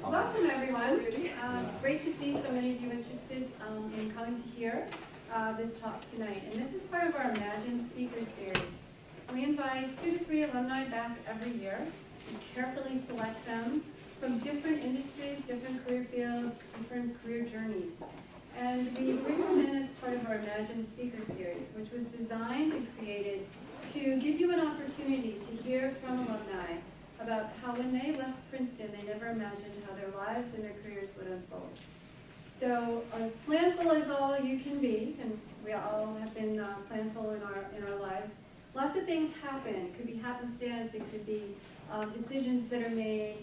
Welcome, everyone. It's great to see so many of you interested in coming to hear this talk tonight. And this is part of our Imagine Speaker Series. We invite 2 to 3 alumni back every year. We carefully select them from different industries, different career fields, different career journeys. And we bring them in as part of our Imagine Speaker Series, which was designed and created to give you an opportunity to hear from alumni about how when they left Princeton, they never imagined how their lives and their careers would unfold. So as planful as all you can be, and we all have been planful in our lives, lots of things happen. It could be happenstance, it could be decisions that are made,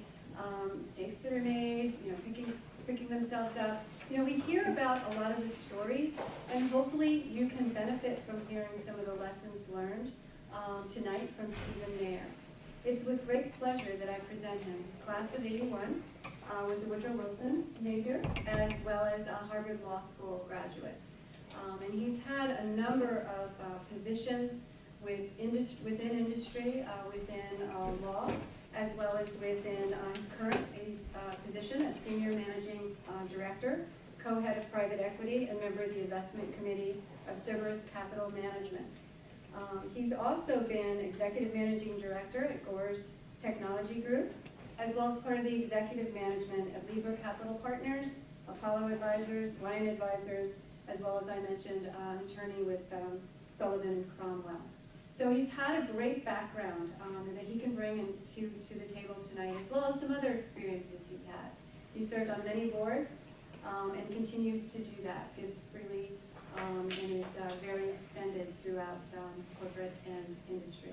mistakes that are made, picking themselves up. We hear about a lot of the stories, and hopefully you can benefit from hearing some of the lessons learned tonight from Stephen Mayer. It's with great pleasure that I present him. His class of '81 was a Woodrow Wilson major, as well as a Harvard Law School graduate. And he's had a number of positions within industry, within law, as well as within his current position as Senior Managing Director, co-head of private equity, and member of the investment committee of Cerberus Capital Management. He's also been Executive Managing Director at Gore's Technology Group, as well as part of the executive management of Libra Capital Partners, Apollo Advisors, Lion Advisors, as well as I mentioned, an attorney with Sullivan and Cromwell. So he's had a great background that he can bring to the table tonight, as well as some other experiences he's had. He served on many boards and continues to do that, gives freely and is very extended throughout corporate and industry.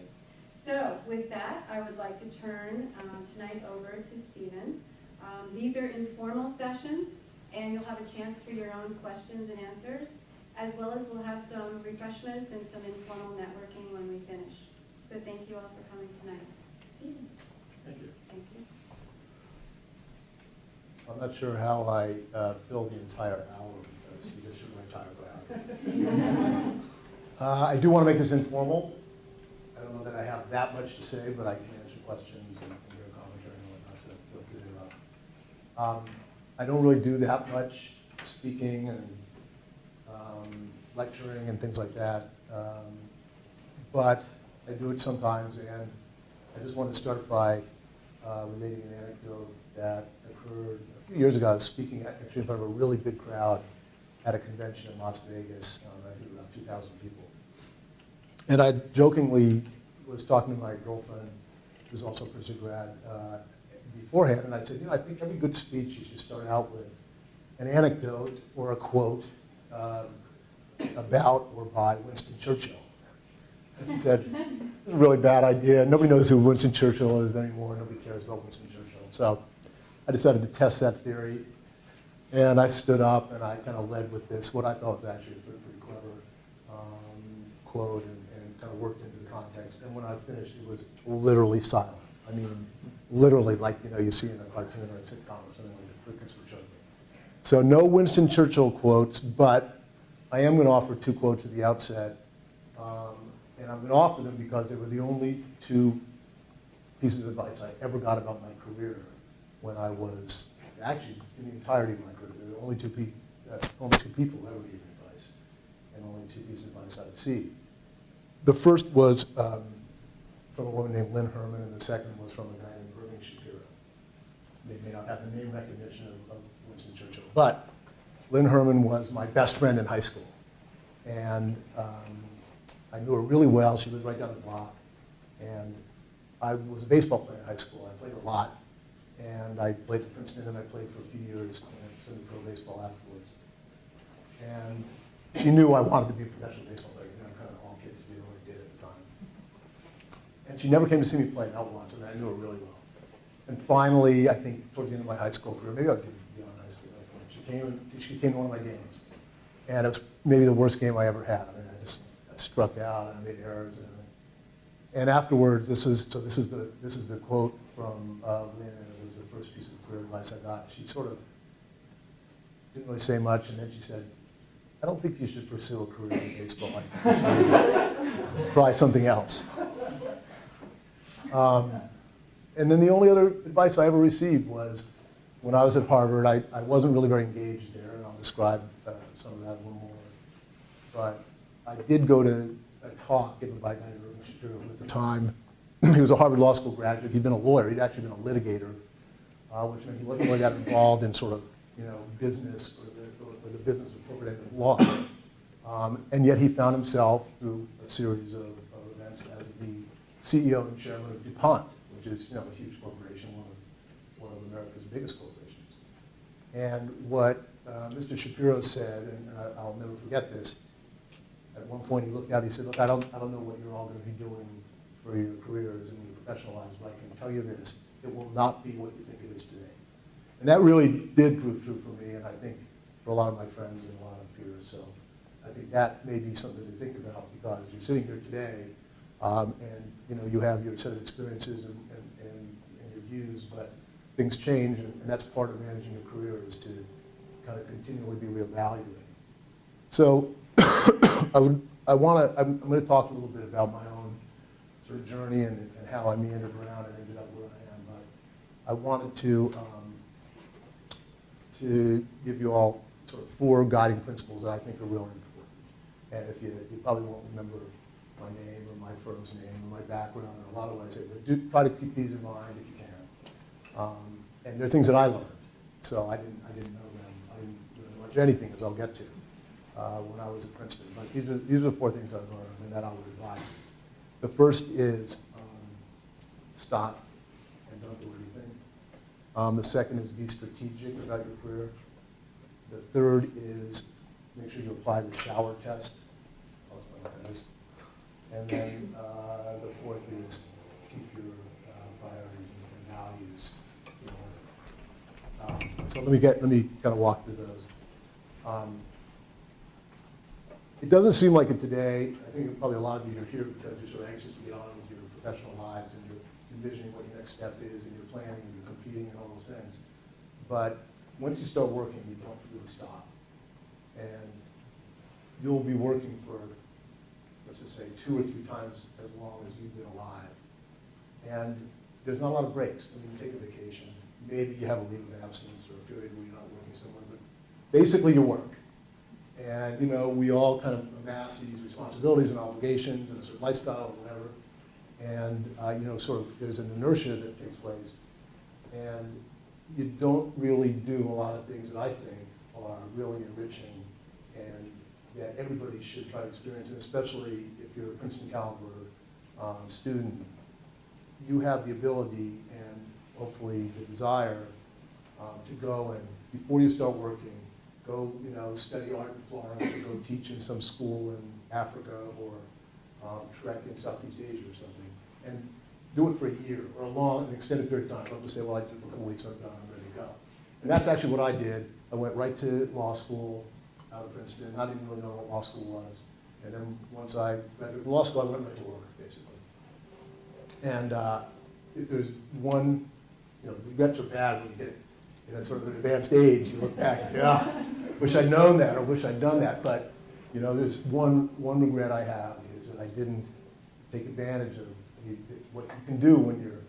So with that, I would like to turn tonight over to Stephen. These are informal sessions, and you'll have a chance for your own questions and answers, as well as we'll have some refreshments and some informal networking when we finish. So thank you all for coming tonight. Stephen. Thank you. Thank you. I'm not sure how I filled the entire hour because you just took my time around. I do want to make this informal. I don't know that I have that much to say, but I can answer questions and hear commentary and whatnot, so feel free to interrupt. I don't really do that much speaking and lecturing and things like that, but I do it sometimes, and I just want to start by relating an anecdote that occurred a few years ago. I was speaking actually in front of a really big crowd at a convention in Las Vegas, I think around 2,000 people. And I jokingly was talking to my girlfriend, who's also a Princeton grad, beforehand, and I said, I think every good speech you should start out with an anecdote or a quote about or by Winston Churchill. And she said, it's a really bad idea. Nobody knows who Winston Churchill is anymore. Nobody cares about Winston Churchill. So I decided to test that theory. And I stood up and I kind of led with this, what I thought was actually a pretty clever quote, and kind of worked into the context. And when I finished, it was literally silent. I mean, literally like you see in a cartoon or a sitcom or something like the crickets were chirping. So no Winston Churchill quotes, but I am going to offer 2 quotes at the outset. And I'm going to offer them because they were the only 2 pieces of advice I ever got about my career when I was, actually, in the entirety of my career. There were only two people who ever gave me advice, and only 2 pieces of advice I received. The first was from a woman named Lynn Herman, and the second was from a guy named Irving Shapiro. They may not have the name recognition of Winston Churchill, but Lynn Herman was my best friend in high school. And I knew her really well. She lived right down the block. And I was a baseball player in high school. I played a lot. And I played at Princeton, and I played for a few years in semi-pro baseball afterwards. And she knew I wanted to be a professional baseball player. Kind of all kids do or did at the time. And she never came to see me play, not once. I mean, I knew her really well. And finally, I think towards the end of my high school career, maybe I was even beyond high school at that point, she came to one of my games. And it was maybe the worst game I ever had. I mean, I struck out, and I made errors. And afterwards, this is the quote from Lynn, and it was the first piece of career advice I got. She sort of didn't really say much, and then she said, I don't think you should pursue a career in baseball. I think you should try something else. And then the only other advice I ever received was, when I was at Harvard, I wasn't really very engaged there, and I'll describe some of that a little more. But I did go to a talk given by a guy named Shapiro at the time. He was a Harvard Law School graduate. He'd been a lawyer. He'd actually been a litigator, which meant he wasn't really that involved in sort of, business or the business of corporate law. And yet he found himself through a series of events as the CEO and chairman of DuPont, which is, a huge corporation, one of America's biggest corporations. And what Mr. Shapiro said, and I'll never forget this, at one point he looked out, he said, look, I don't know what you're all going to be doing for your careers and your professional lives, but I can tell you this, it will not be what you think it is today. And that really did prove true for me, and I think for a lot of my friends and a lot of peers. So I think that may be something to think about, because you're sitting here today, and you have your set of experiences and your views, but things change, and that's part of managing your career, is to kind of continually be reevaluating. So I'm going to talk a little bit about my own sort of journey and how I meandered around and ended up where I am. But I wanted to give you all sort of 4 guiding principles that I think are really important. And if you probably won't remember my name or my firm's name or my background or a lot of what I say, but do try to keep these in mind if you can. And they're things that I learned, so I didn't know them. I didn't know much of anything, as I'll get to, when I was at Princeton. But these are the 4 things I learned, and that I would advise. The first is stop and don't do anything. The second is be strategic about your career. The third is make sure you apply the shower test. I'll explain what that is. And then the fourth is keep your priorities and values in order. So let me kind of walk through those. It doesn't seem like it today. I think probably a lot of you are here because you're so anxious to get on with your professional lives and you're envisioning what your next step is and you're planning and you're competing and all those things. But once you start working, you don't really stop. And you'll be working for, let's just say, 2 or 3 times as long as you've been alive. And there's not a lot of breaks. When you take a vacation, maybe you have a leave of absence or a period where you're not working somewhere, but basically you work. And, we all kind of amass these responsibilities and obligations and a certain lifestyle or whatever. And, sort of there's an inertia that takes place. And you don't really do a lot of things that I think are really enriching and that everybody should try to experience, and especially if you're a Princeton caliber student. You have the ability and hopefully the desire to go and, before you start working, go, study art in Florence, or go teach in some school in Africa, or trek in Southeast Asia or something, and do it for a year or an extended period of time. Don't just say, well, I did it for a couple weeks, I'm done, I'm ready to go. And that's actually what I did. I went right to law school out of Princeton. I didn't really know what law school was. And then once I graduated law school, I went right to work, basically. And there's one, regrets are bad when you get sort of an advanced age. You look back and say, wish I'd known that or wish I'd done that. But, there's one regret I have is that I didn't take advantage of what you can do when you're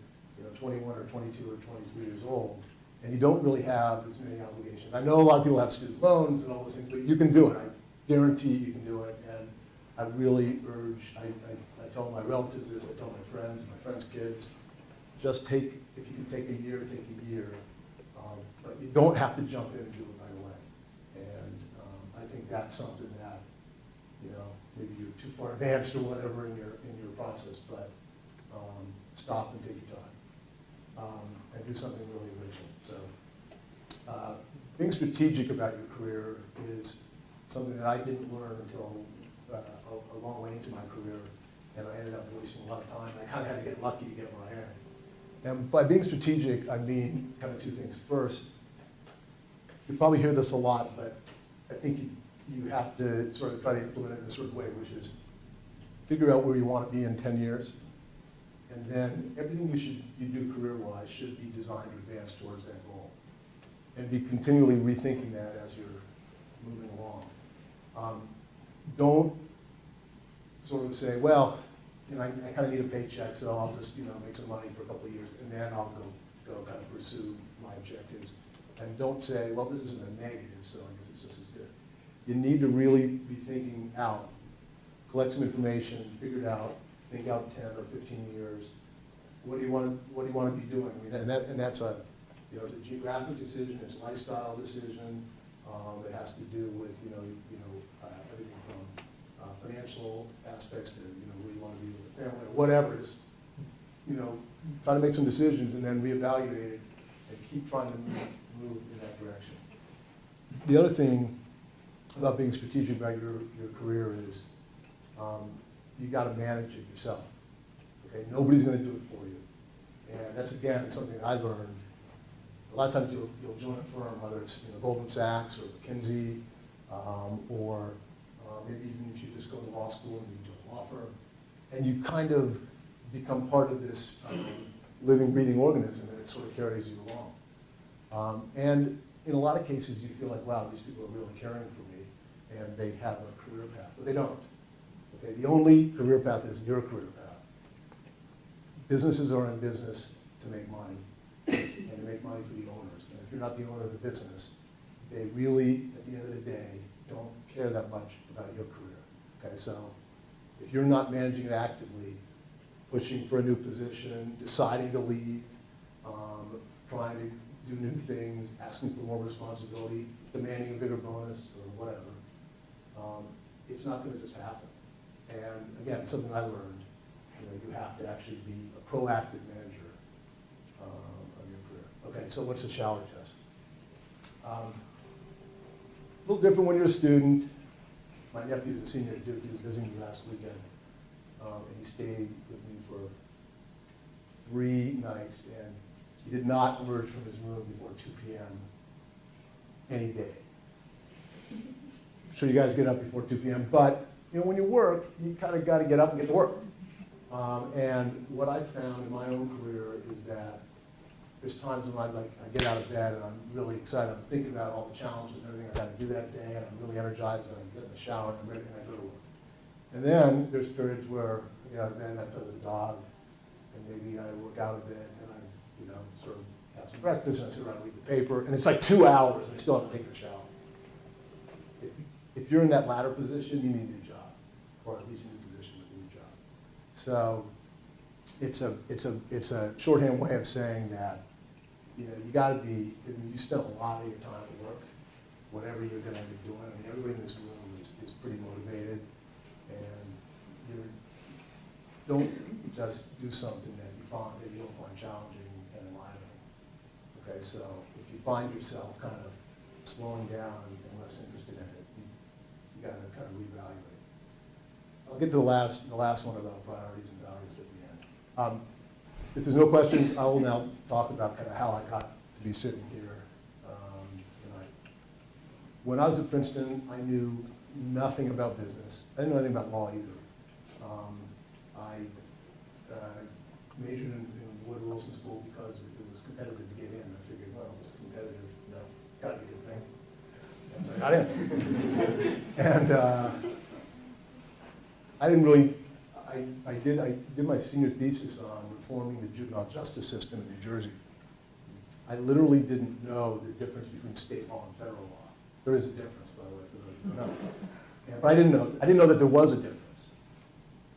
21 or 22 or 23 years old, and you don't really have as many obligations. I know a lot of people have student loans and all those things, but you can do it. I guarantee you can do it, and I really urge, I tell my relatives this, I tell my friends' kids, just if you can take a year, take a year. But you don't have to jump in and do it right away. And I think that's something that, maybe you're too far advanced or whatever in your process, but stop and take your time and do something really original. So being strategic about your career is something that I didn't learn until a long way into my career, and I ended up wasting a lot of time. I kind of had to get lucky to get where I am. And by being strategic, I mean kind of 2 things. First, you probably hear this a lot, but I think you have to sort of try to implement it in a certain way, which is figure out where you want to be in 10 years. And then everything you do career-wise should be designed to advance towards that goal. And be continually rethinking that as you're moving along. Don't sort of say, well, I kind of need a paycheck, so I'll just make some money for a couple of years, and then I'll go kind of pursue my objectives. and don't say, well, this isn't a negative, so I guess it's just as good. You need to really be thinking out, collect some information, figure it out, think out 10 or 15 years. What do you want to be doing? I mean, and that's a, it's a geographic decision, it's a lifestyle decision. It has to do with, everything from financial aspects to, where you want to be with the family, or whatever. Just, try to make some decisions and then reevaluate it and keep trying to move in that direction. The other thing about being strategic about your career is you got to manage it yourself. Okay, nobody's going to do it for you. And that's, again, something I learned. A lot of times you'll join a firm, whether it's Goldman Sachs or McKinsey, or maybe even if you just go to law school and you join a law firm, and you kind of become part of this living, breathing organism, and it sort of carries you along. And in a lot of cases, you feel like, wow, these people are really caring for me, and they have a career path, but they don't. Okay, the only career path is your career path. Businesses are in business to make money, and to make money for the owners. And if you're not the owner of the business, they really, at the end of the day, don't care that much about your career. Okay, so if you're not managing it actively, pushing for a new position, deciding to leave, trying to do new things, asking for more responsibility, demanding a bigger bonus or whatever, it's not going to just happen. And again, something I learned, you have to actually be a proactive manager of your career. Okay, so what's the shower test? A little different when you're a student. My nephew's a senior at Duke. He was visiting me last weekend, and he stayed with me for 3 nights, and he did not emerge from his room before 2 p.m. any day. I'm sure you guys get up before 2 p.m., but when you work, you kind of got to get up and get to work. And what I've found in my own career is that there's times when I get out of bed and I'm really excited. I'm thinking about all the challenges and everything I got to do that day, and I'm really energized, and I get in the shower and I'm ready, and I go to work. And then there's periods where I get out of bed and I play with the dog, and maybe I work out a bit, and I, sort of have some breakfast, and I sit around and read the paper, and it's like 2 hours, and I still have to take a shower. If you're in that latter position, you need a new job, or at least a new position with a new job. So it's a shorthand way of saying that you got to be. You spend a lot of your time at work, whatever you're going to be doing. I mean, everybody in this room is pretty motivated, and don't just do something that you don't find challenging and enlivening. Okay, so if you find yourself kind of slowing down and less interested in it, you got to kind of reevaluate. I'll get to the last one about priorities and values at the end. If there's no questions, I will now talk about kind of how I got to be sitting here tonight. When I was at Princeton, I knew nothing about business. I didn't know anything about law either. I majored in Woodrow Wilson School because it was competitive to get in. I figured, well, it was competitive, got to be a good thing. And so I got in. And I didn't really, I did my senior thesis on reforming the juvenile justice system in New Jersey. I literally didn't know the difference between state law and federal law. There is a difference, by the way, for those who know. But I didn't know that there was a difference.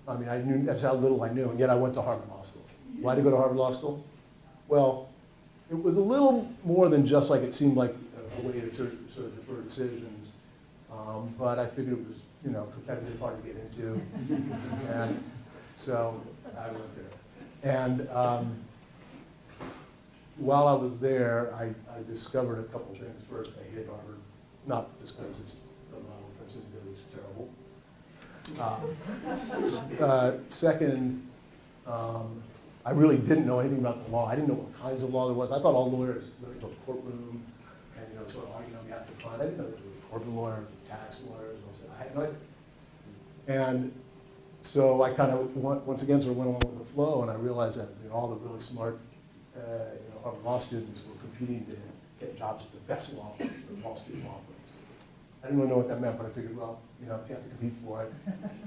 I mean, I knew, that's how little I knew, and yet I went to Harvard Law School. Why did I go to Harvard Law School? Well, it was a little more than just like it seemed like a way to sort of defer decisions, but I figured it was, competitive, hard to get into, and so I went there. And while I was there, I discovered a couple things. First, I hated Harvard, not just because it's a lot of Princeton did, it's terrible. Second, I really didn't know anything about the law. I didn't know what kinds of law there was. I thought all lawyers went to a courtroom and sort of you have to find. I didn't know there was a corporate lawyer, tax lawyers. I had no idea. And so I kind of once again sort of went along with the flow, and I realized that all the really smart Harvard law students were competing to get jobs at the best law firms, the Wall Street law firms. I didn't really know what that meant, but I figured, well, you have to compete for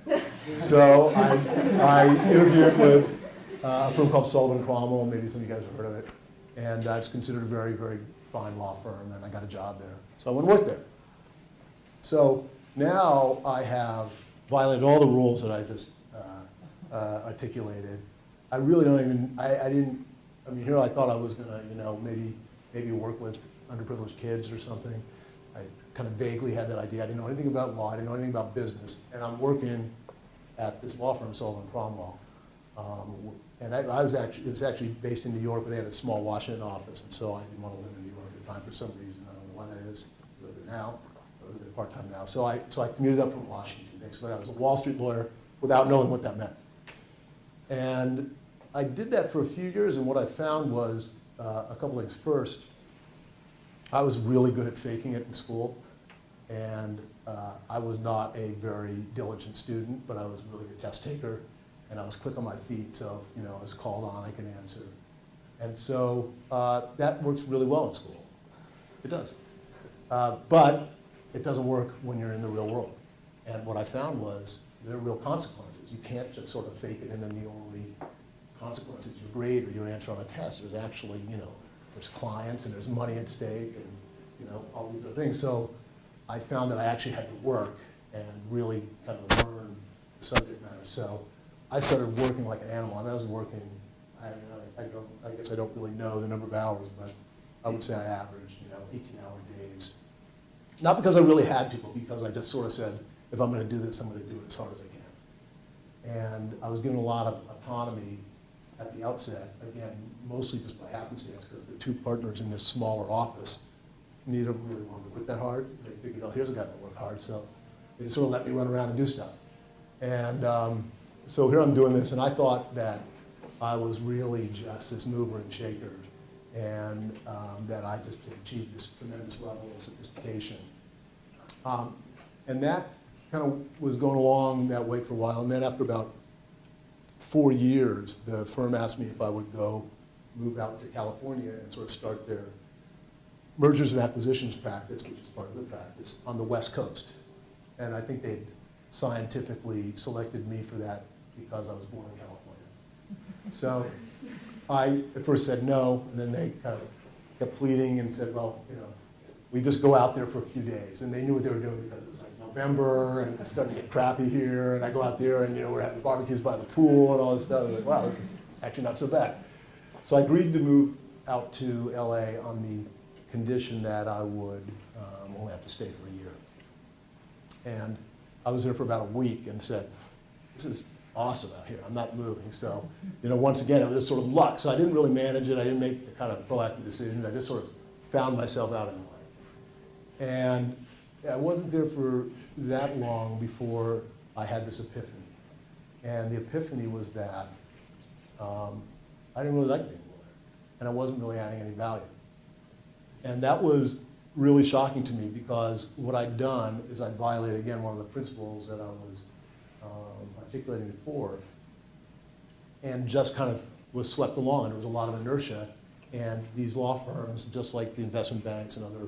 it. So I interviewed with a firm called Sullivan. Maybe some of you guys have heard of it. And it's considered a very, very fine law firm, and I got a job there. So I went and worked there. So now I have violated all the rules that I just articulated. I really don't even, I mean, here I thought I was gonna, maybe work with underprivileged kids or something. I kind of vaguely had that idea. I didn't know anything about law, I didn't know anything about business, and I'm working at this law firm, Sullivan Cromwell. And it was actually based in New York, but they had a small Washington office, and so I didn't want to live in New York at the time for some reason. I don't know why that is. I live there now. I live there part-time now. So I commuted up from Washington. Basically, I was a Wall Street lawyer without knowing what that meant. And I did that for a few years, and what I found was a couple things. First, I was really good at faking it in school, and I was not a very diligent student, but I was a really good test taker, and I was quick on my feet, so I was called on, I could answer. And so that works really well in school. It does. But it doesn't work when you're in the real world. And what I found was there are real consequences. You can't just sort of fake it, and then the only consequence is your grade or your answer on a test. There's actually, there's clients and there's money at stake and, all these other things. So I found that I actually had to work and really kind of learn the subject matter. So I started working like an animal. I was working, I guess I don't really know the number of hours, but I would say I averaged, 18-hour days. Not because I really had to, but because I just sort of said, if I'm going to do this, I'm going to do it as hard as I can. And I was given a lot of autonomy at the outset, again, mostly just by happenstance, because the two partners in this smaller office, neither of them really wanted to work that hard. They figured, oh, here's a guy that work hard, so they just sort of let me run around and do stuff. And so here I'm doing this, and I thought that I was really just this mover and shaker, and that I just achieved this tremendous level of sophistication. And that kind of was going along that way for a while, and then after about 4 years, the firm asked me if I would go move out to California and sort of start their mergers and acquisitions practice, which is part of the practice, on the West Coast. And I think they'd scientifically selected me for that because I was born in California. So I at first said no, and then they kind of kept pleading and said, well, we just go out there for a few days. And they knew what they were doing because it was like November, and it's starting to get crappy here, and I go out there, and we're having barbecues by the pool and all this stuff. I was like, wow, this is actually not so bad. So I agreed to move out to LA on the condition that I would only have to stay for a year. And I was there for about a week and said, this is awesome out here. I'm not moving. So, once again, it was just sort of luck. So I didn't really manage it. I didn't make a kind of proactive decision. I just sort of found myself out in LA. And I wasn't there for that long before I had this epiphany. And the epiphany was that I didn't really like being a lawyer, and I wasn't really adding any value. And that was really shocking to me because what I'd done is I'd violated, again, one of the principles that I was articulating before, and just kind of was swept along. And there was a lot of inertia, and these law firms, just like the investment banks and other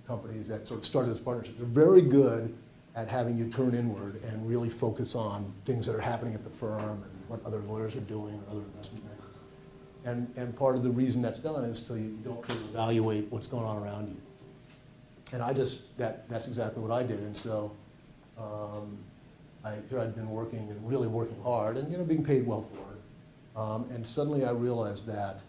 companies that sort of started this partnership, they're very good at having you turn inward and really focus on things that are happening at the firm and what other lawyers are doing or other investment bankers. And part of the reason that's done is so you don't really evaluate what's going on around you. And that's exactly what I did. And so here I'd been working and really working hard and being paid well for it. And suddenly I realized that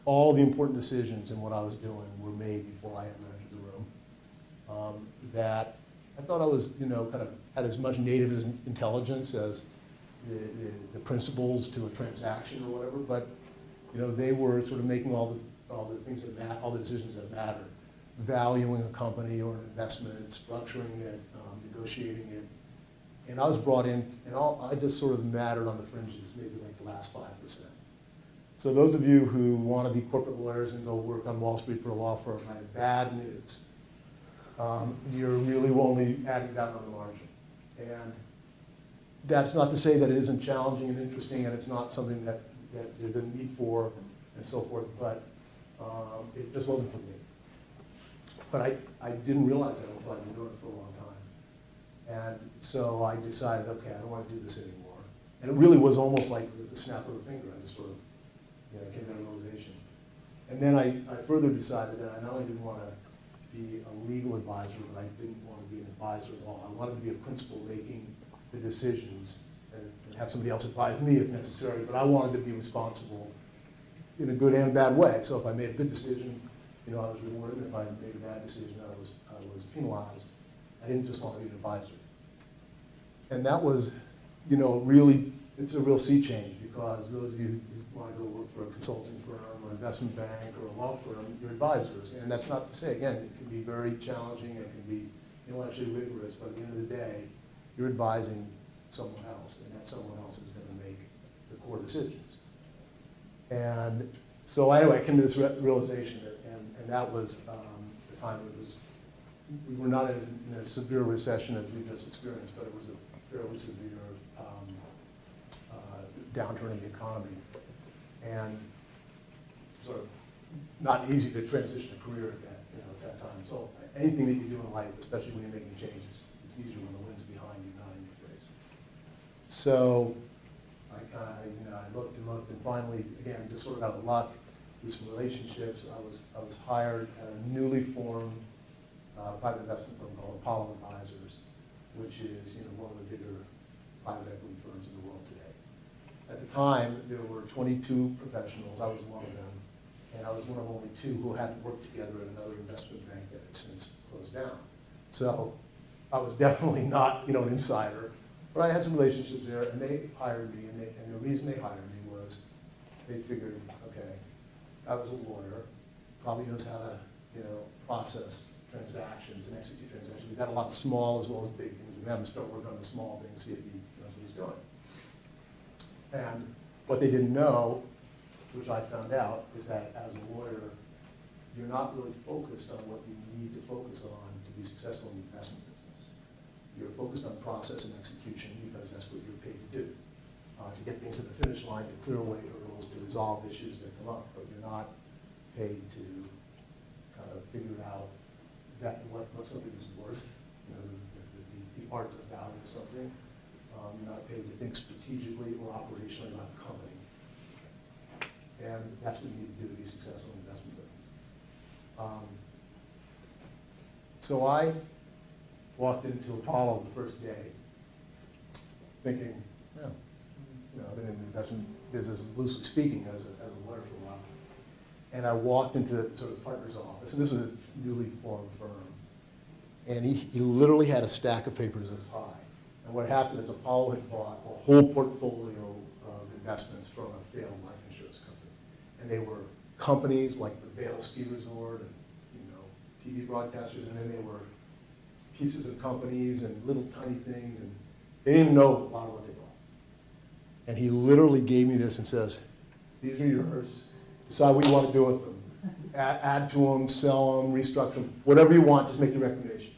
all the important decisions in what I was doing were made before I ever entered the room. That I thought I was, kind of had as much native intelligence as the principles to a transaction or whatever, but they were sort of making all the things that all the decisions that matter, valuing a company or an investment, structuring it, negotiating it, and I was brought in, and I just sort of mattered on the fringes, maybe like the last 5%. So those of you who want to be corporate lawyers and go work on Wall Street for a law firm, I have bad news. You're really only adding down on the margin. And that's not to say that it isn't challenging and interesting and it's not something that there's a need for and so forth, but it just wasn't for me. But I didn't realize that until I'd been doing it for a long time. And so I decided, okay, I don't want to do this anymore. And it really was almost like with the snap of a finger. I just sort of came to that realization. And then I further decided that I not only didn't want to be a legal advisor, but I didn't want to be an advisor at all. I wanted to be a principal making the decisions and have somebody else advise me if necessary, but I wanted to be responsible in a good and bad way. So if I made a good decision, I was rewarded. If I made a bad decision, I was penalized. I didn't just want to be an advisor. And that was, really, it's a real sea change, because those of you who want to go work for a consulting firm or investment bank or a law firm, you're advisors. And that's not to say, again, it can be very challenging, it can be intellectually rigorous, but at the end of the day, you're advising someone else, and that someone else is going to make the core decisions. And so anyway, I came to this realization, and that was the time we were not in a severe recession as we just experienced, but it was a fairly severe downturn in the economy. And sort of not easy to transition a career at that time. So anything that you do in life, especially when you're making changes, it's easier when the wind's behind you, not in your face. So I looked and looked, and finally, again, just sort of out of luck, with some relationships, I was hired at a newly formed private investment firm called Apollo Advisors, which is one of the bigger private equity firms in the world today. At the time, there were 22 professionals. I was one of them, and I was one of only 2 who hadn't worked together at another investment bank that had since closed down. So I was definitely not an insider, but I had some relationships there, and they hired me, and the reason they hired me was they figured, okay, I was a lawyer, probably knows how to process transactions and execute transactions. We've got a lot of small as well as big things. We have him start working on the small things, see if he knows what he's doing. And what they didn't know, which I found out, is that as a lawyer, you're not really focused on what you need to focus on to be successful in the investment business. You're focused on process and execution because that's what you're paid to do. To get things to the finish line, to clear away hurdles, to resolve issues that come up, but you're not paid to kind of figure out what something is worth, the art of value of something. You're not paid to think strategically or operationally about the company. And that's what you need to do to be successful in investment business. So I walked into Apollo the first day thinking, I've been in the investment business, loosely speaking, as a lawyer for a while. And I walked into the sort of partner's office, and this was a newly formed firm. And he literally had a stack of papers this high. And what happened is Apollo had bought a whole portfolio of investments from a failed life insurance company. And they were companies like the Vail Ski Resort and TV broadcasters, and then they were pieces of companies and little tiny things, and they didn't even know a lot of what they bought. And he literally gave me this and says, these are yours. Decide what you want to do with them. Add to them, sell them, restructure them, whatever you want, just make your recommendation.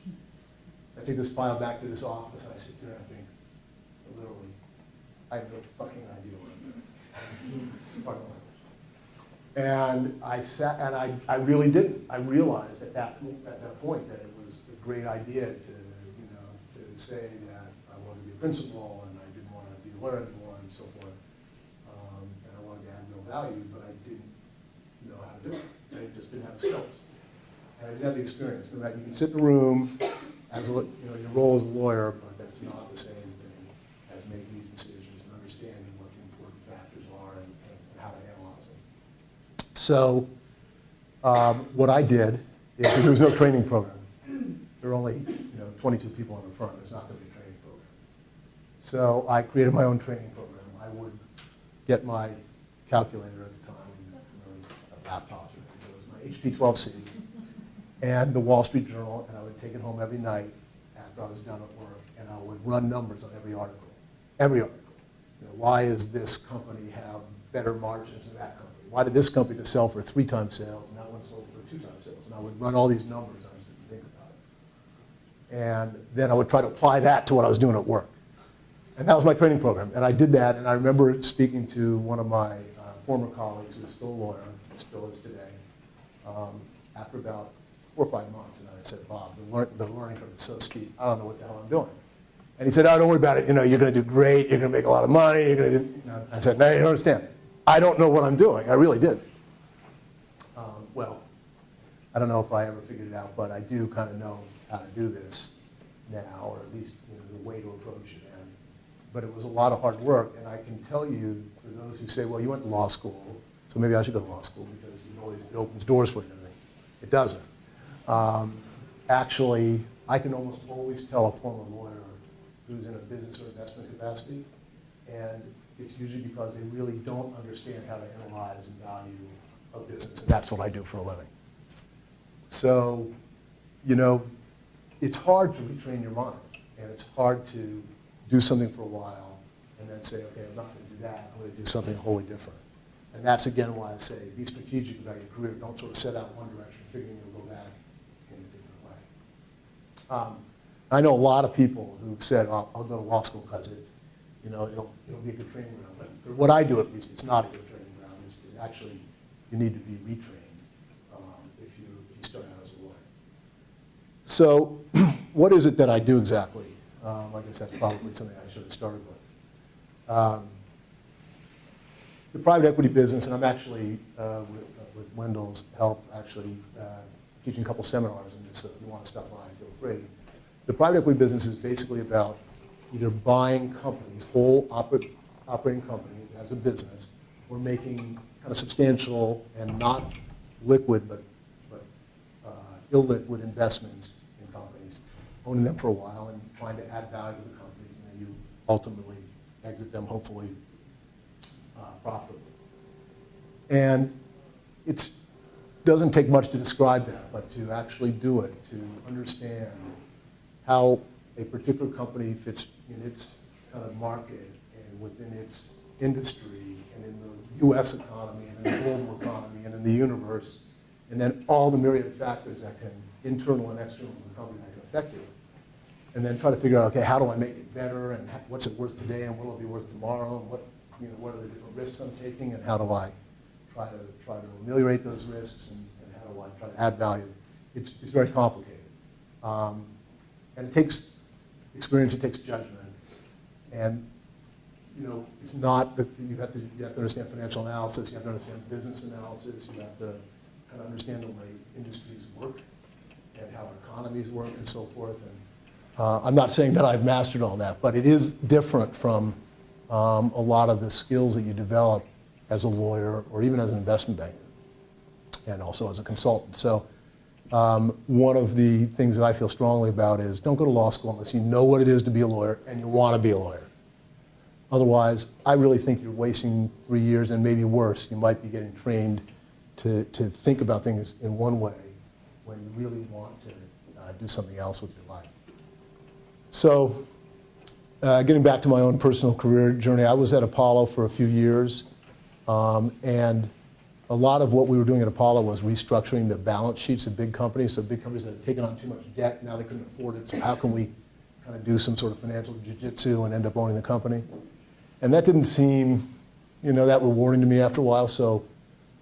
I take this file back to this office, and I sit there and I think, literally, I have no fucking idea what I'm doing. Pardon my language. And I sat, and I really didn't. I realized at that point that it was a great idea to say that I wanted to be a principal, and I didn't want to be a lawyer anymore, and so forth. And I wanted to add real value, but I didn't know how to do it. I just didn't have the skills. And I didn't have the experience. You can sit in a room, as your role as a lawyer, but that's not the same thing as making these decisions and understanding what the important factors are and how to analyze them. So what I did is there was no training program. There were only 22 people in the firm. There's not going to be a training program. So I created my own training program. I would get my calculator at the time, a laptop, so it was my HP 12C, and the Wall Street Journal, and I would take it home every night after I was done at work, and I would run numbers on every article. Every article. Why does this company have better margins than that company? Why did this company sell for 3 times sales and that one sold for 2 times sales? And I would run all these numbers. I just didn't think about it. And then I would try to apply that to what I was doing at work. And that was my training program. And I did that, and I remember speaking to one of my former colleagues who was still a lawyer, still is today, after about 4 or 5 months. And I said, Bob, the learning curve is so steep. I don't know what the hell I'm doing. And he said, oh, don't worry about it. You're going to do great. You're going to make a lot of money. You're going to do. I said, no, you don't understand. I don't know what I'm doing. I really did. I don't know if I ever figured it out, but I do kind of know how to do this now, or at least the way to approach it. But it was a lot of hard work, and I can tell you, for those who say, well, you went to law school, so maybe I should go to law school because it opens doors for you and everything. It doesn't. Actually, I can almost always tell a former lawyer who's in a business or investment capacity, and it's usually because they really don't understand how to analyze and value a business, and that's what I do for a living. So, it's hard to retrain your mind, and it's hard to do something for a while and then say, okay, I'm not going to do that, I'm going to do something wholly different. And that's, again, why I say be strategic about your career. Don't sort of set out one direction, figuring you'll go back in a different way. I know a lot of people who've said, oh, I'll go to law school because it'll be a good training ground. But for what I do, at least, it's not a good training ground. Actually, you need to be retrained if you start out as a lawyer. So what is it that I do exactly? I guess that's probably something I should have started with. The private equity business, and I'm actually, with Wendell's help, actually teaching a couple seminars on this, so if you want to stop by, feel free. The private equity business is basically about either buying companies, whole operating companies as a business, or making kind of substantial and not liquid, but illiquid investments in companies, owning them for a while and trying to add value to the companies, and then you ultimately exit them, hopefully, profitably. And it doesn't take much to describe that, but to actually do it, to understand how a particular company fits in its kind of market and within its industry and in the U.S. economy and in the global economy and in the universe, and then all the myriad factors that can, internal and external to the company, that can affect it. And then try to figure out, okay, how do I make it better, and what's it worth today, and what will it be worth tomorrow, and what are the different risks I'm taking, and how do I try to ameliorate those risks, and how do I try to add value. It's very complicated. And it takes experience, it takes judgment. And it's not that you have to understand financial analysis, you have to understand business analysis, you have to kind of understand the way industries work and how economies work and so forth. And I'm not saying that I've mastered all that, but it is different from a lot of the skills that you develop as a lawyer or even as an investment banker and also as a consultant. So one of the things that I feel strongly about is don't go to law school unless you know what it is to be a lawyer and you want to be a lawyer. Otherwise, I really think you're wasting 3 years, and maybe worse, you might be getting trained to think about things in one way when you really want to do something else with your life. So getting back to my own personal career journey, I was at Apollo for a few years, and a lot of what we were doing at Apollo was restructuring the balance sheets of big companies. So big companies that had taken on too much debt, now they couldn't afford it, so how can we kind of do some sort of financial jiu-jitsu and end up owning the company? And that didn't seem, that rewarding to me after a while, so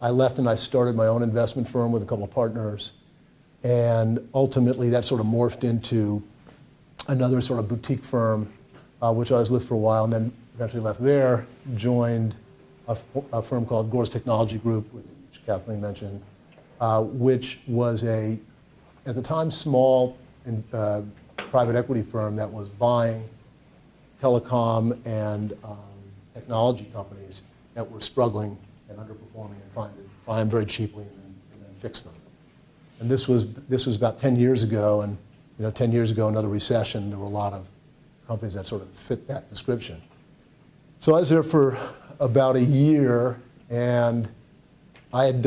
I left and I started my own investment firm with a couple of partners, and ultimately that sort of morphed into another sort of boutique firm, which I was with for a while, and then eventually left there, joined a firm called Gore's Technology Group, which Kathleen mentioned, which was at the time, small private equity firm that was buying telecom and technology companies that were struggling and underperforming and trying to buy them very cheaply and then fix them. And this was about 10 years ago, and 10 years ago, another recession, there were a lot of companies that sort of fit that description. So I was there for about a year, and I had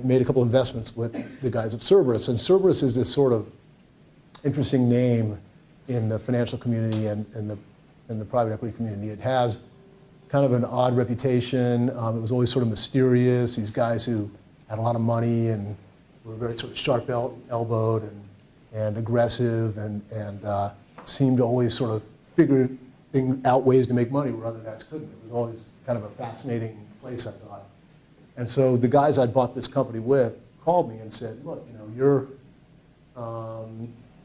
made a couple investments with the guys at Cerberus, and Cerberus is this sort of interesting name in the financial community and the private equity community. It has kind of an odd reputation. It was always sort of mysterious. These guys who had a lot of money and were very sort of sharp-elbowed and aggressive and seemed to always sort of figure out ways to make money where other guys couldn't. It was always kind of a fascinating place, I thought. And so the guys I'd bought this company with called me and said, look, you're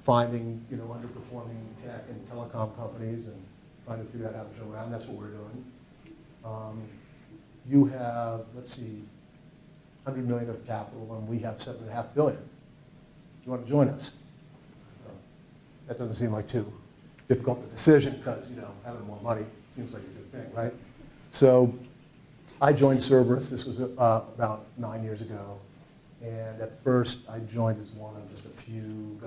finding, underperforming tech and telecom companies and trying to figure out how to turn around. That's what we're doing. You have, let's see, $100 million of capital, and we have $7.5 billion. you want to join us? That doesn't seem like too difficult a decision because, having more money seems like a good thing, right? So I joined Cerberus. This was about 9 years ago. And at first, I joined as one of just a few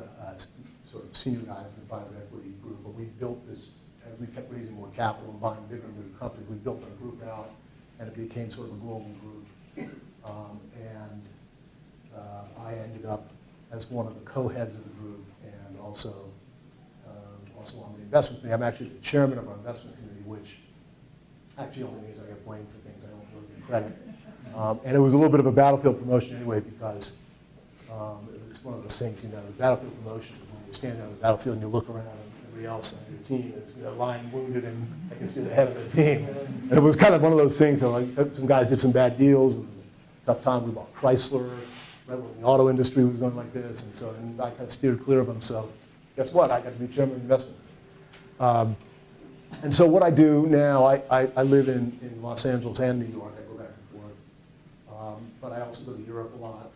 sort of senior guys in the private equity group. But we built this, as we kept raising more capital and buying bigger and bigger companies, we built our group out, and it became sort of a global group. I ended up as one of the co-heads of the group and also on the investment committee. I'm actually the chairman of our investment committee, which actually only means I get blamed for things I don't really get credit. And it was a little bit of a battlefield promotion anyway because it's one of those things, the battlefield promotion is when you're standing on the battlefield and you look around and everybody else on your team is lying wounded and I guess you're the head of the team. And it was kind of one of those things that some guys did some bad deals. It was a tough time. We bought Chrysler right when the auto industry was going like this. And I kind of steered clear of them. So guess what? I got to be chairman of the investment. And so what I do now, I live in Los Angeles and New York. I go back and forth. But I also go to Europe a lot.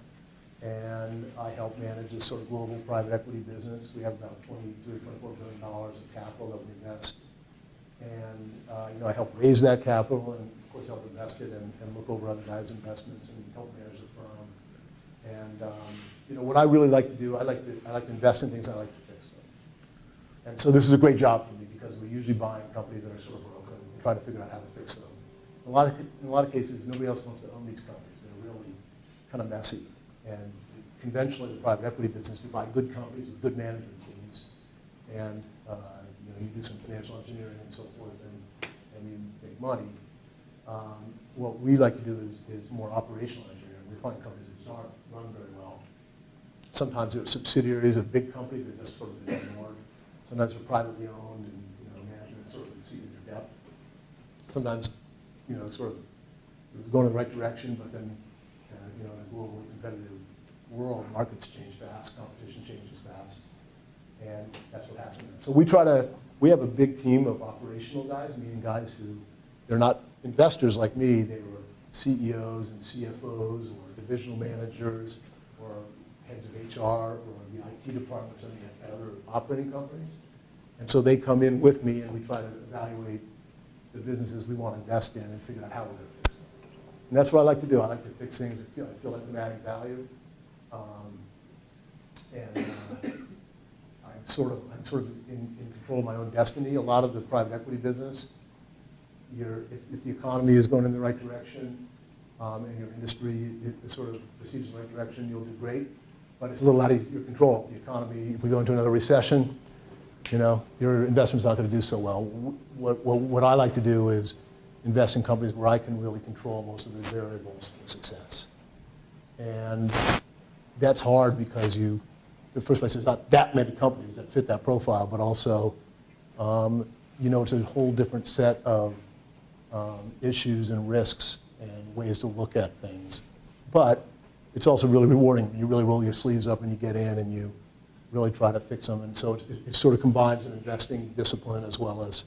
And I help manage this sort of global private equity business. We have about $23 or $24 billion of capital that we invest. And I help raise that capital and, of course, help invest it and look over other guys' investments and help manage the firm. And, what I really like to do, I like to invest in things, I like to fix them. And so this is a great job for me because we're usually buying companies that are sort of broken and trying to figure out how to fix them. In a lot of cases, nobody else wants to own these companies. They're really kind of messy. And conventionally, the private equity business, you buy good companies with good management teams, and you do some financial engineering and so forth, and you make money. What we like to do is more operational engineering. We find companies that aren't run very well. Sometimes they're subsidiaries of big companies that just sort of been ignored. Sometimes they're privately owned, and management sort of exceeded their depth. Sometimes, sort of going in the right direction, but then, in a globally competitive world, markets change fast, competition changes fast, and that's what happens. So we have a big team of operational guys, meaning guys who, they're not investors like me, they were CEOs and CFOs or divisional managers or heads of HR or the IT departments of the other operating companies. And so they come in with me and we try to evaluate the businesses we want to invest in and figure out how we're going to fix them. And that's what I like to do. I like to fix things. I feel like I'm adding value. I'm sort of in control of my own destiny. A lot of the private equity business, if the economy is going in the right direction and your industry sort of proceeds in the right direction, you'll do great. But it's a little out of your control. The economy, if we go into another recession, your investment's not going to do so well. What I like to do is invest in companies where I can really control most of the variables for success. And that's hard because in the first place, there's not that many companies that fit that profile, but also, it's a whole different set of issues and risks and ways to look at things. But it's also really rewarding. You really roll your sleeves up and you get in and you really try to fix them. And so it sort of combines an investing discipline as well as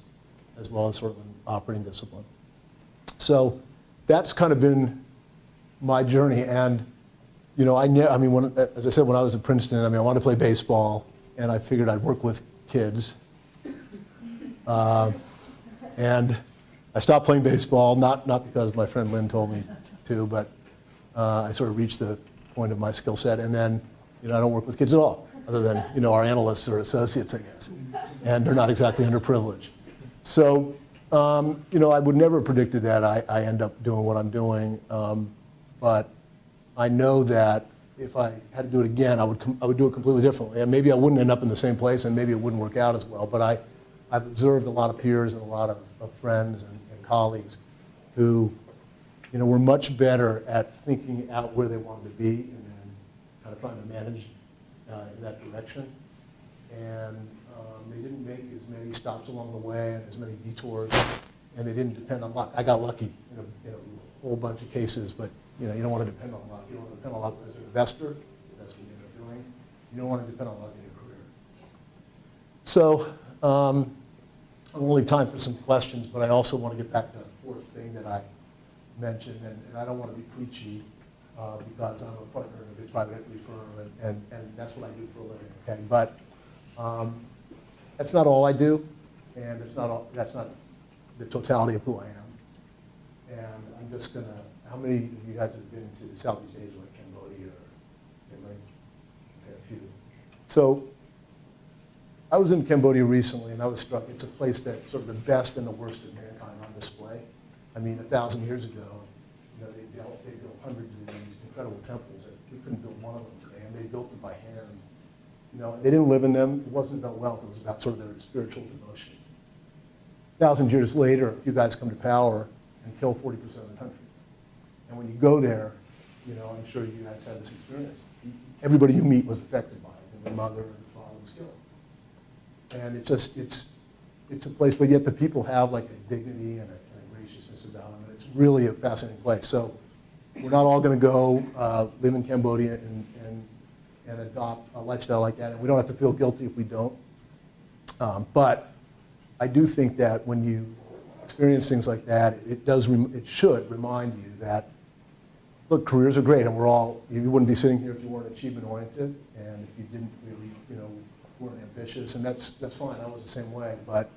sort of an operating discipline. So that's kind of been my journey. And as I said, when I was at Princeton, I wanted to play baseball, and I figured I'd work with kids. And I stopped playing baseball, not because my friend Lynn told me to, but I sort of reached the point of my skill set. And then, I don't work with kids at all, other than, our analysts or associates, I guess. And they're not exactly underprivileged. So, I would never have predicted that I end up doing what I'm doing. But I know that if I had to do it again, I would do it completely differently. And maybe I wouldn't end up in the same place, and maybe it wouldn't work out as well. But I've observed a lot of peers and a lot of friends and colleagues who, were much better at thinking out where they wanted to be and then kind of trying to manage in that direction. And they didn't make as many stops along the way and as many detours, and they didn't depend on luck. I got lucky in a whole bunch of cases, but you don't want to depend on luck. You don't want to depend on luck as an investor. That's what you end up doing. You don't want to depend on luck in your career. So I'm going to leave time for some questions, but I also want to get back to the fourth thing that I mentioned, and I don't want to be preachy. because I'm a partner in a big private equity firm, and that's what I do for a living. Okay, but that's not all I do, and that's not the totality of who I am. And I'm just gonna. How many of you guys have been to Southeast Asia, like Cambodia, or anybody? Okay, a few. So I was in Cambodia recently, and I was struck. It's a place that's sort of the best and the worst of mankind on display. I mean, 1,000 years ago, they built hundreds of these incredible temples. We couldn't build one of them today, and they built them by hand. They didn't live in them. It wasn't about wealth. It was about sort of their spiritual devotion. 1,000 years later, you guys come to power and kill 40% of the country. And when you go there, I'm sure you guys had this experience. Everybody you meet was affected by it, and the mother and the father was killed. And it's a place, but yet the people have like a dignity and a graciousness about them, and it's really a fascinating place. So we're not all going to go live in Cambodia and adopt a lifestyle like that, and we don't have to feel guilty if we don't. But I do think that when you experience things like that, it should remind you that, look, careers are great, and you wouldn't be sitting here if you weren't achievement-oriented, and if you didn't really, weren't ambitious, and that's fine. I was the same way, but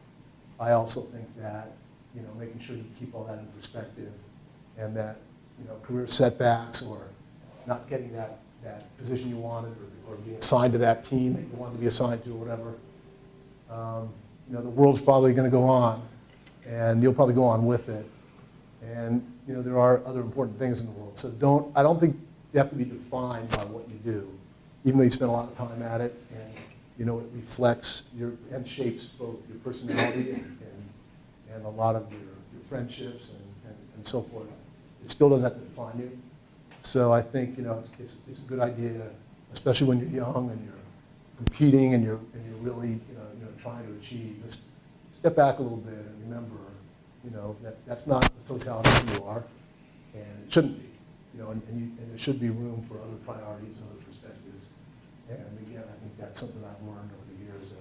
I also think that, making sure you keep all that in perspective, and that, career setbacks or not getting that position you wanted, or being assigned to that team that you wanted to be assigned to, or whatever, the world's probably going to go on, and you'll probably go on with it. And there are other important things in the world. So I don't think you have to be defined by what you do, even though you spend a lot of time at it, and it reflects and shapes both your personality and a lot of your friendships and so forth. It still doesn't have to define you. So I think it's a good idea, especially when you're young and you're competing and you're really trying to achieve. Just step back a little bit and remember that's not the totality of who you are, and it shouldn't be. And there should be room for other priorities and other perspectives. And again, I think that's something I've learned over the years that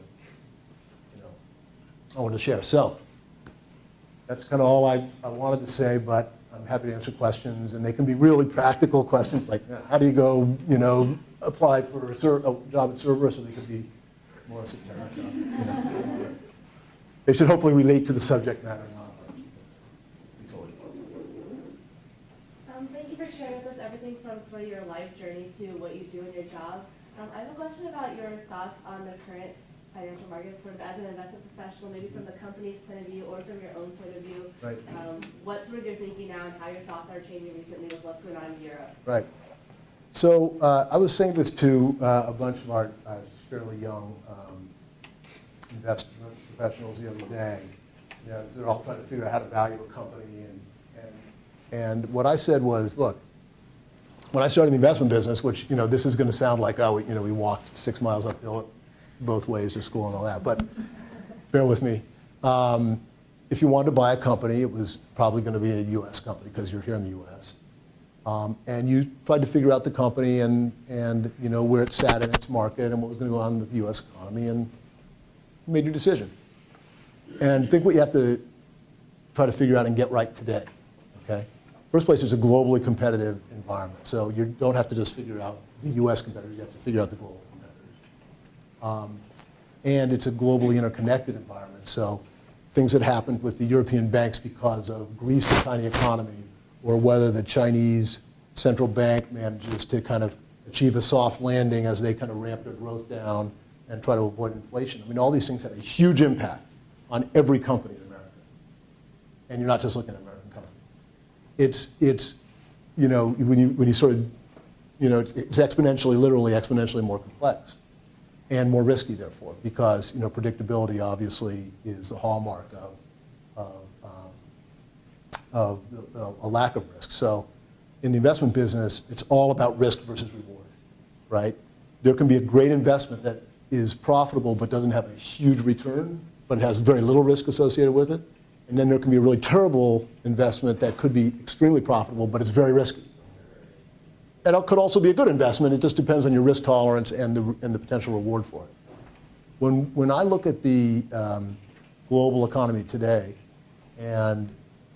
I wanted to share. So that's kind of all I wanted to say, but I'm happy to answer questions, and they can be really practical questions like how do you go apply for a job at Cerberus, or they could be more esoteric. They should hopefully relate to the subject matter. Thank you for sharing with us everything from sort of your life journey to what you do in your job. I have a question about your thoughts on the current financial markets, sort of as an investment professional, maybe from the company's point of view or from your own point of view. Right. What sort of you're thinking now and how your thoughts are changing recently with what's going on in Europe? Right. So I was saying this to a bunch of our fairly young investment professionals the other day. They're all trying to figure out how to value a company, and what I said was, look, when I started the investment business, which this is going to sound like we walked 6 miles uphill both ways to school and all that, but bear with me. If you wanted to buy a company, it was probably going to be a U.S. company because you're here in the U.S. And you tried to figure out the company and where it sat in its market and what was going to go on with the U.S. economy, and you made your decision. And think what you have to try to figure out and get right today. Okay. First place is a globally competitive environment, so you don't have to just figure out the U.S. competitors. You have to figure out the global competitors. And it's a globally interconnected environment, so things that happened with the European banks because of Greece's tiny economy, or whether the Chinese central bank manages to kind of achieve a soft landing as they kind of ramp their growth down and try to avoid inflation. I mean, all these things have a huge impact on every company in America. And you're not just looking at American companies. It's when you sort of, it's exponentially, literally exponentially more complex and more risky, therefore, because predictability obviously is the hallmark of a lack of risk. So in the investment business, it's all about risk versus reward, right? There can be a great investment that is profitable but doesn't have a huge return, but it has very little risk associated with it. And then there can be a really terrible investment that could be extremely profitable, but it's very risky. And it could also be a good investment. It just depends on your risk tolerance and the potential reward for it. When I look at the global economy today, and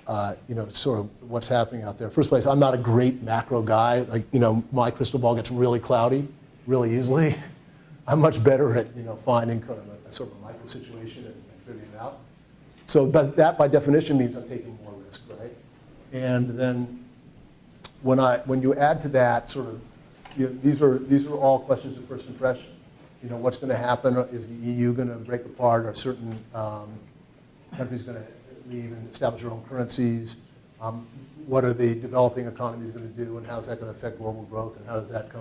sort of what's happening out there. First place, I'm not a great macro guy. Like, my crystal ball gets really cloudy really easily. I'm much better at, finding kind of a sort of a micro situation and figuring it out. So, but that by definition means I'm taking more risk, right? And then when you add to that sort of, these are all questions of first impression. What's going to happen? Is the EU going to break apart? Are certain countries going to leave and establish their own currencies? What are the developing economies going to do, and how is that going to affect global growth, and how does that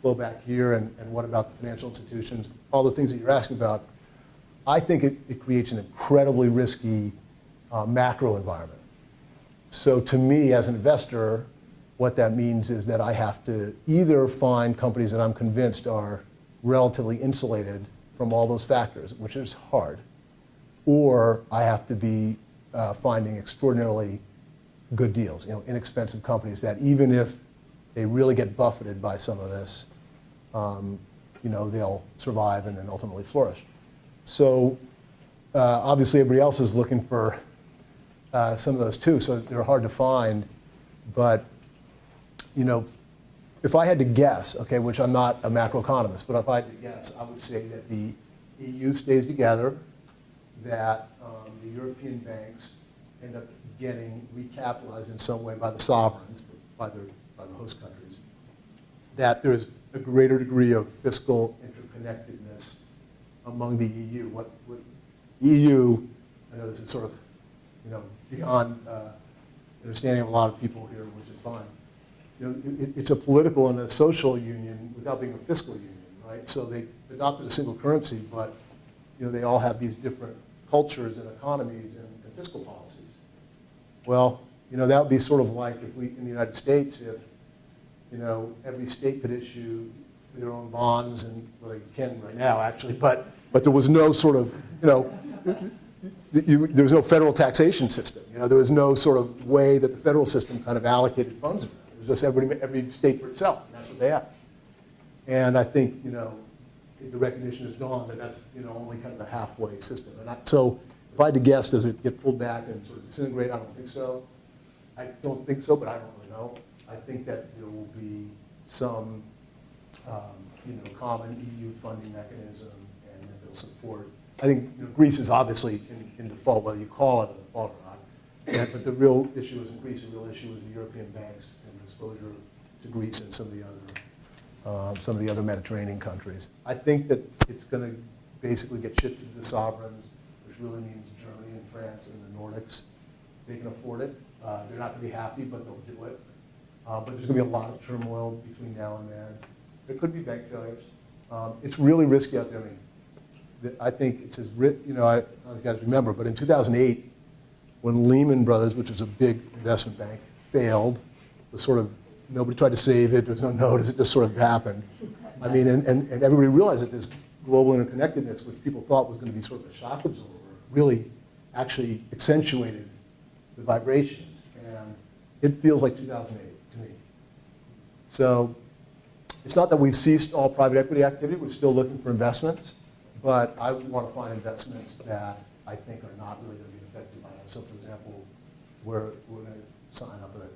flow back here, and what about the financial institutions? All the things that you're asking about. I think it creates an incredibly risky macro environment. So to me, as an investor, what that means is that I have to either find companies that I'm convinced are relatively insulated from all those factors, which is hard, or I have to be finding extraordinarily good deals, inexpensive companies that even if they really get buffeted by some of this, they'll survive and then ultimately flourish. So obviously everybody else is looking for some of those too, so they're hard to find. But if I had to guess, okay, which I'm not a macroeconomist, but if I had to guess, I would say that the EU stays together, that the European banks end up getting recapitalized in some way by the sovereigns, by the host countries, that there's a greater degree of fiscal interconnectedness among the EU. What EU, I know this is sort of beyond understanding of a lot of people here, which is fine. It's a political and a social union without being a fiscal union, right? So they adopted a single currency, but they all have these different cultures and economies and fiscal policies. Well, that would be sort of like if we, in the United States, if every state could issue their own bonds, and well, they can right now actually, but there was no sort of there was no federal taxation system. There was no sort of way that the federal system kind of allocated funds. It was just every state for itself, and that's what they have. And I think the recognition is gone that that's only kind of a halfway system. And so if I had to guess, does it get pulled back and sort of disintegrate? I don't think so. I don't think so, but I don't really know. I think that there will be some common EU funding mechanism, and that they'll support. I think Greece is obviously in default, whether you call it a default or not. But the real issue isn't Greece. The real issue is the European banks and exposure to Greece and some of the other Mediterranean countries. I think that it's going to basically get shifted to the sovereigns, which really means Germany and France and the Nordics. They can afford it. They're not going to be happy, but they'll do it. But there's going to be a lot of turmoil between now and then. There could be bank failures. It's really risky out there. I mean, I think it's as I don't know if you guys remember, but in 2008, when Lehman Brothers, which was a big investment bank, failed, was sort of nobody tried to save it. There was no notice. It just sort of happened. I mean, and everybody realized that this global interconnectedness, which people thought was going to be sort of a shock absorber, really actually accentuated the vibrations. And it feels like 2008 to me. So it's not that we've ceased all private equity activity. We're still looking for investments. But I want to find investments that I think are not really going to be affected by that. So, for example, we're going to sign up an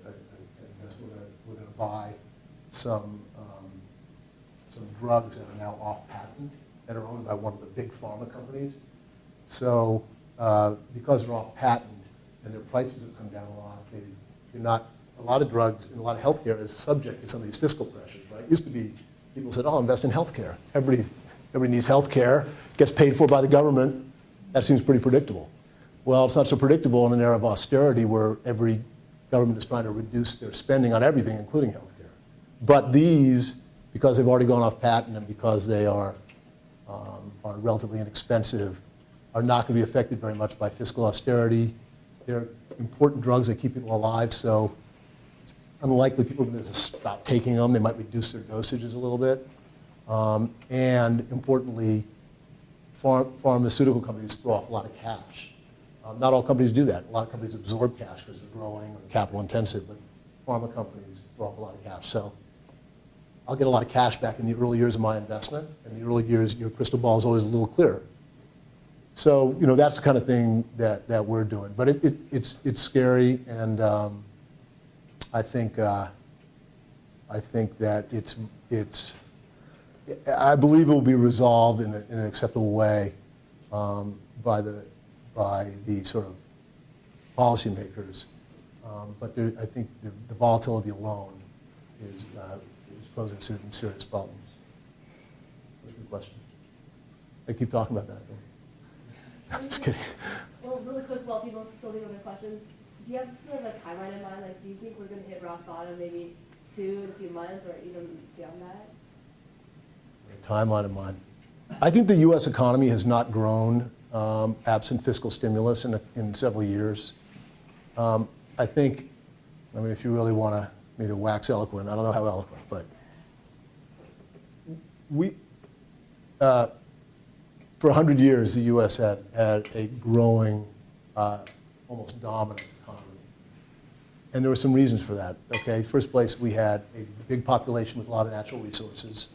investment. We're going to buy some drugs that are now off patent, that are owned by one of the big pharma companies. So, because they're off patent and their prices have come down a lot, a lot of drugs and a lot of healthcare is subject to some of these fiscal pressures, right? It used to be people said, "Oh, invest in healthcare." Everybody needs healthcare, gets paid for by the government. That seems pretty predictable. Well, it's not so predictable in an era of austerity where every government is trying to reduce their spending on everything, including healthcare. But these, because they've already gone off patent and because they are relatively inexpensive, are not going to be affected very much by fiscal austerity. They're important drugs that keep people alive, so it's unlikely people are going to stop taking them. They might reduce their dosages a little bit. And importantly, pharmaceutical companies throw off a lot of cash. Not all companies do that. A lot of companies absorb cash because they're growing or capital intensive, but pharma companies throw off a lot of cash. So I'll get a lot of cash back in the early years of my investment. In the early years, your crystal ball is always a little clearer. So, that's the kind of thing that we're doing. But it's scary, and I think that I believe it will be resolved in an acceptable way by the sort of policymakers. But I think the volatility alone is posing certain serious problems. That's a good question. I keep talking about that. I'm just kidding. Well, really quick, while people still leave other questions, do you have sort of a timeline in mind? Like, do you think we're going to hit rock bottom maybe soon, a few months, or even beyond that? A timeline in mind. I think the U.S. economy has not grown absent fiscal stimulus in several years. I think, if you really want me to wax eloquent, I don't know how eloquent, but for 100 years, the U.S. had a growing, almost dominant economy. And there were some reasons for that, okay? First place, we had a big population with a lot of natural resources.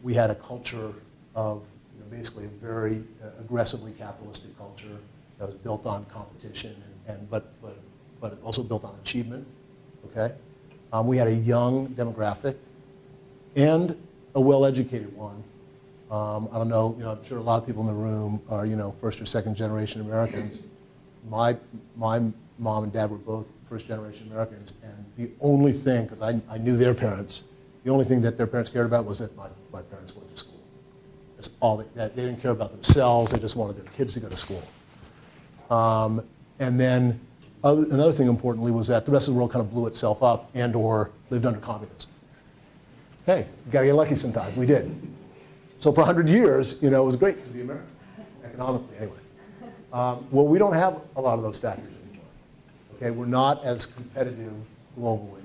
We had a culture of, basically a very aggressively capitalistic culture that was built on competition, but also built on achievement, okay? We had a young demographic and a well-educated one. I don't know, I'm sure a lot of people in the room are, first or second generation Americans. My mom and dad were both first generation Americans, and the only thing, because I knew their parents, the only thing that their parents cared about was that my parents went to school. That's all they didn't care about themselves, they just wanted their kids to go to school. And then another thing importantly was that the rest of the world kind of blew itself up and or lived under communism. Hey, you gotta get lucky sometimes, we did. So for 100 years, it was great to be American, economically anyway. Well, we don't have a lot of those factors anymore. Okay, we're not as competitive globally.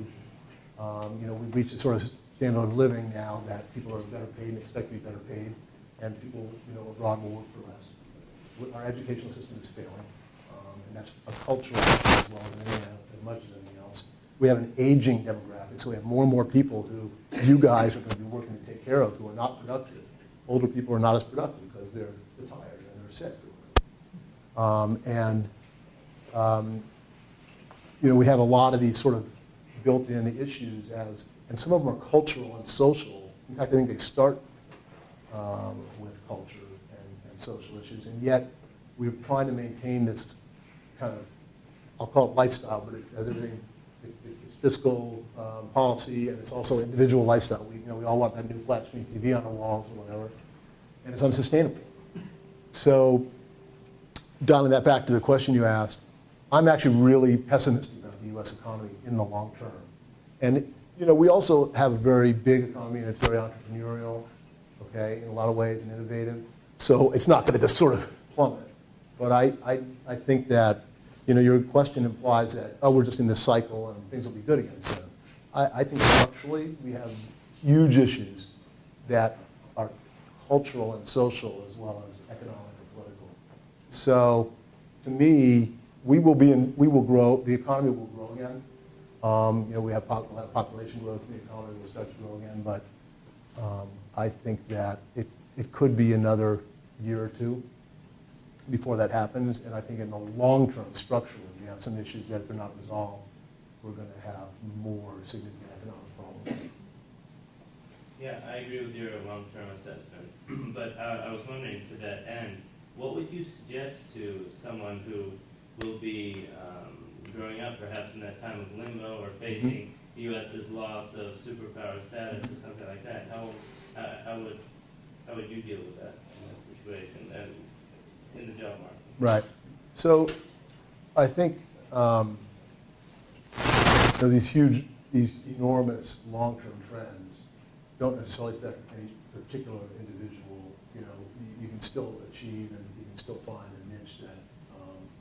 We've reached a sort of standard of living now that people are better paid and expect to be better paid, and people, abroad will work for less. Our educational system is failing, and that's a cultural issue as well as much as anything else. We have an aging demographic, so we have more and more people who you guys are going to be working to take care of who are not productive. Older people are not as productive because they're retired and they're sick. We have a lot of these sort of built-in issues and some of them are cultural and social. In fact, I think they start with culture and social issues, and yet we're trying to maintain this kind of, I'll call it lifestyle, but it has everything. It's fiscal policy, and it's also individual lifestyle. We all want that new flat screen TV on the walls or whatever, and it's unsustainable. So, dialing that back to the question you asked, I'm actually really pessimistic about the U.S. economy in the long term. And we also have a very big economy, and it's very entrepreneurial, okay, in a lot of ways, and innovative. So it's not going to just sort of plummet. But I think that your question implies that, we're just in this cycle and things will be good again soon. I think structurally we have huge issues that are cultural and social as well as economic and political. So to me, we will grow, the economy will grow again. We'll have population growth and the economy will start to grow again, but I think that it could be another year or two before that happens, and I think in the long term, structurally, we have some issues that if they're not resolved, we're going to have more significant economic problems. Yeah, I agree with your long-term assessment, but I was wondering to that end, what would you suggest to someone who will be growing up perhaps in that time of limbo or facing the U.S.'s loss of superpower status or something like that? How would you deal with that in that situation and in the job market? Right. So I think these enormous long-term trends don't necessarily affect any particular individual. You can still achieve and you can still find a niche that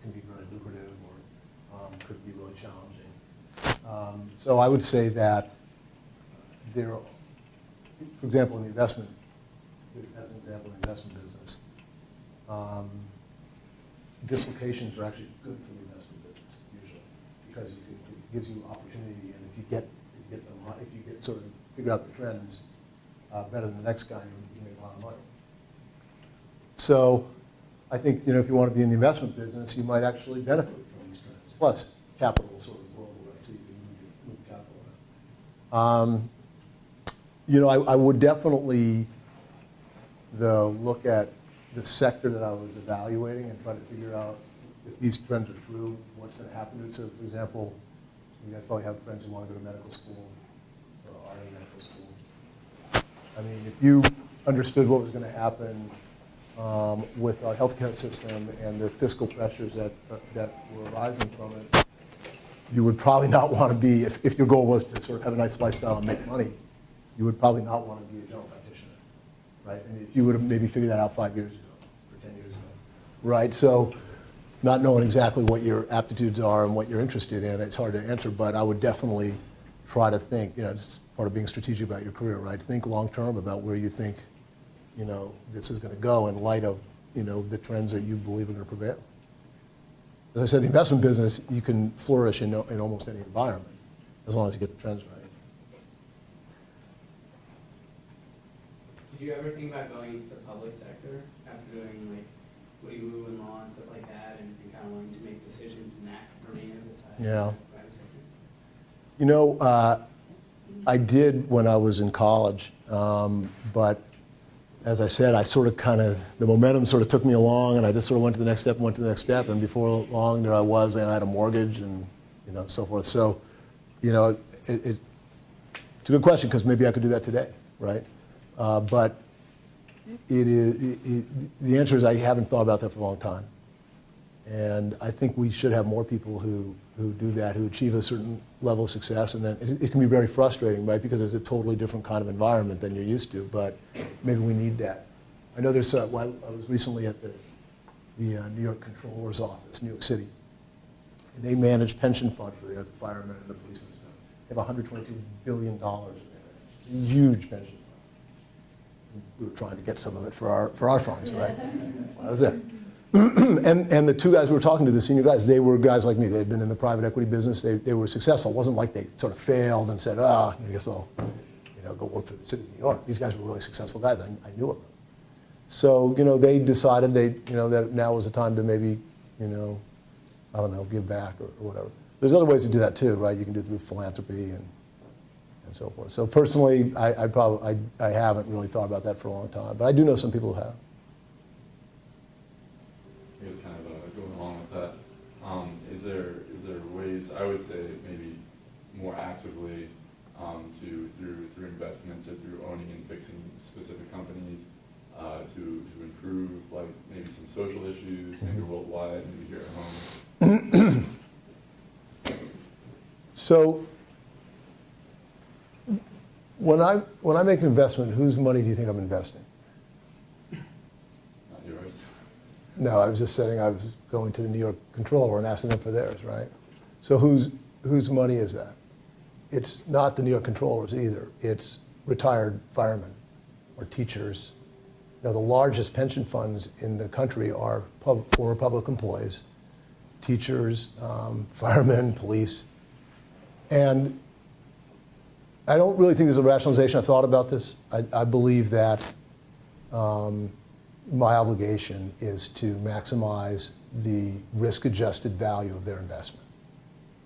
can be very lucrative or could be really challenging. So I would say that there, for example, in the investment, as an example, in the investment business, dislocations are actually good for the investment business usually because it gives you opportunity, and if you get sort of figure out the trends better than the next guy, you make a lot of money. So I think, if you want to be in the investment business, you might actually benefit from these trends. Plus, capital is sort of global, right? So you can move capital around. I would definitely, though, look at the sector that I was evaluating and try to figure out if these trends are true, what's going to happen to it. So, for example, you guys probably have friends who want to go to medical school or are in medical school. I mean, if you understood what was going to happen with our healthcare system and the fiscal pressures that were arising from it, you would probably not want to be, if your goal was to sort of have a nice lifestyle and make money, you would probably not want to be a general practitioner, right? And if you would have maybe figured that out 5 years ago or 10 years ago, right? So not knowing exactly what your aptitudes are and what you're interested in, it's hard to answer, but I would definitely try to think, it's part of being strategic about your career, right? Think long-term about where you think, this is going to go in light of, the trends that you believe are going to prevail. As I said, the investment business, you can flourish in almost any environment, as long as you get the trends right. Did you ever think about going into the public sector after doing like legal and law and stuff like that, and kind of wanting to make decisions in that arena besides Yeah. the private sector? I did when I was in college, but as I said, the momentum sort of took me along, and I just sort of went to the next step and went to the next step, and before long there I was, and I had a mortgage and so forth. So, it's a good question because maybe I could do that today, right? But the answer is I haven't thought about that for a long time. And I think we should have more people who do that, who achieve a certain level of success, and then it can be very frustrating, right? Because it's a totally different kind of environment than you're used to, but maybe we need that. I know I was recently at the New York Controller's office, New York City, and they manage pension funds for the firemen and the policemen. They have $122 billion in there. It's a huge pension fund. We were trying to get some of it for our funds, right? That's why I was there. And the two guys we were talking to, the senior guys, they were guys like me. They had been in the private equity business. They were successful. It wasn't like they sort of failed and said, I guess I'll go work for the city of New York. These guys were really successful guys. I knew of them. So, they decided that now was the time to maybe, give back or whatever. There's other ways to do that too, right? You can do it through philanthropy and so forth. So personally, I haven't really thought about that for a long time, but I do know some people who have. I guess kind of going along with that, is there ways, I would say maybe more actively through investments or through owning and fixing specific companies to improve like maybe some social issues, maybe worldwide, maybe here at home? So when I make an investment, whose money do you think I'm investing? Not yours. No, I was just saying I was going to the New York Controller and asking them for theirs, right? So whose money is that? It's not the New York Controllers either. It's retired firemen or teachers. The largest pension funds in the country are for public employees, teachers, firemen, police. And I don't really think there's a rationalization. I've thought about this. I believe that my obligation is to maximize the risk-adjusted value of their investment.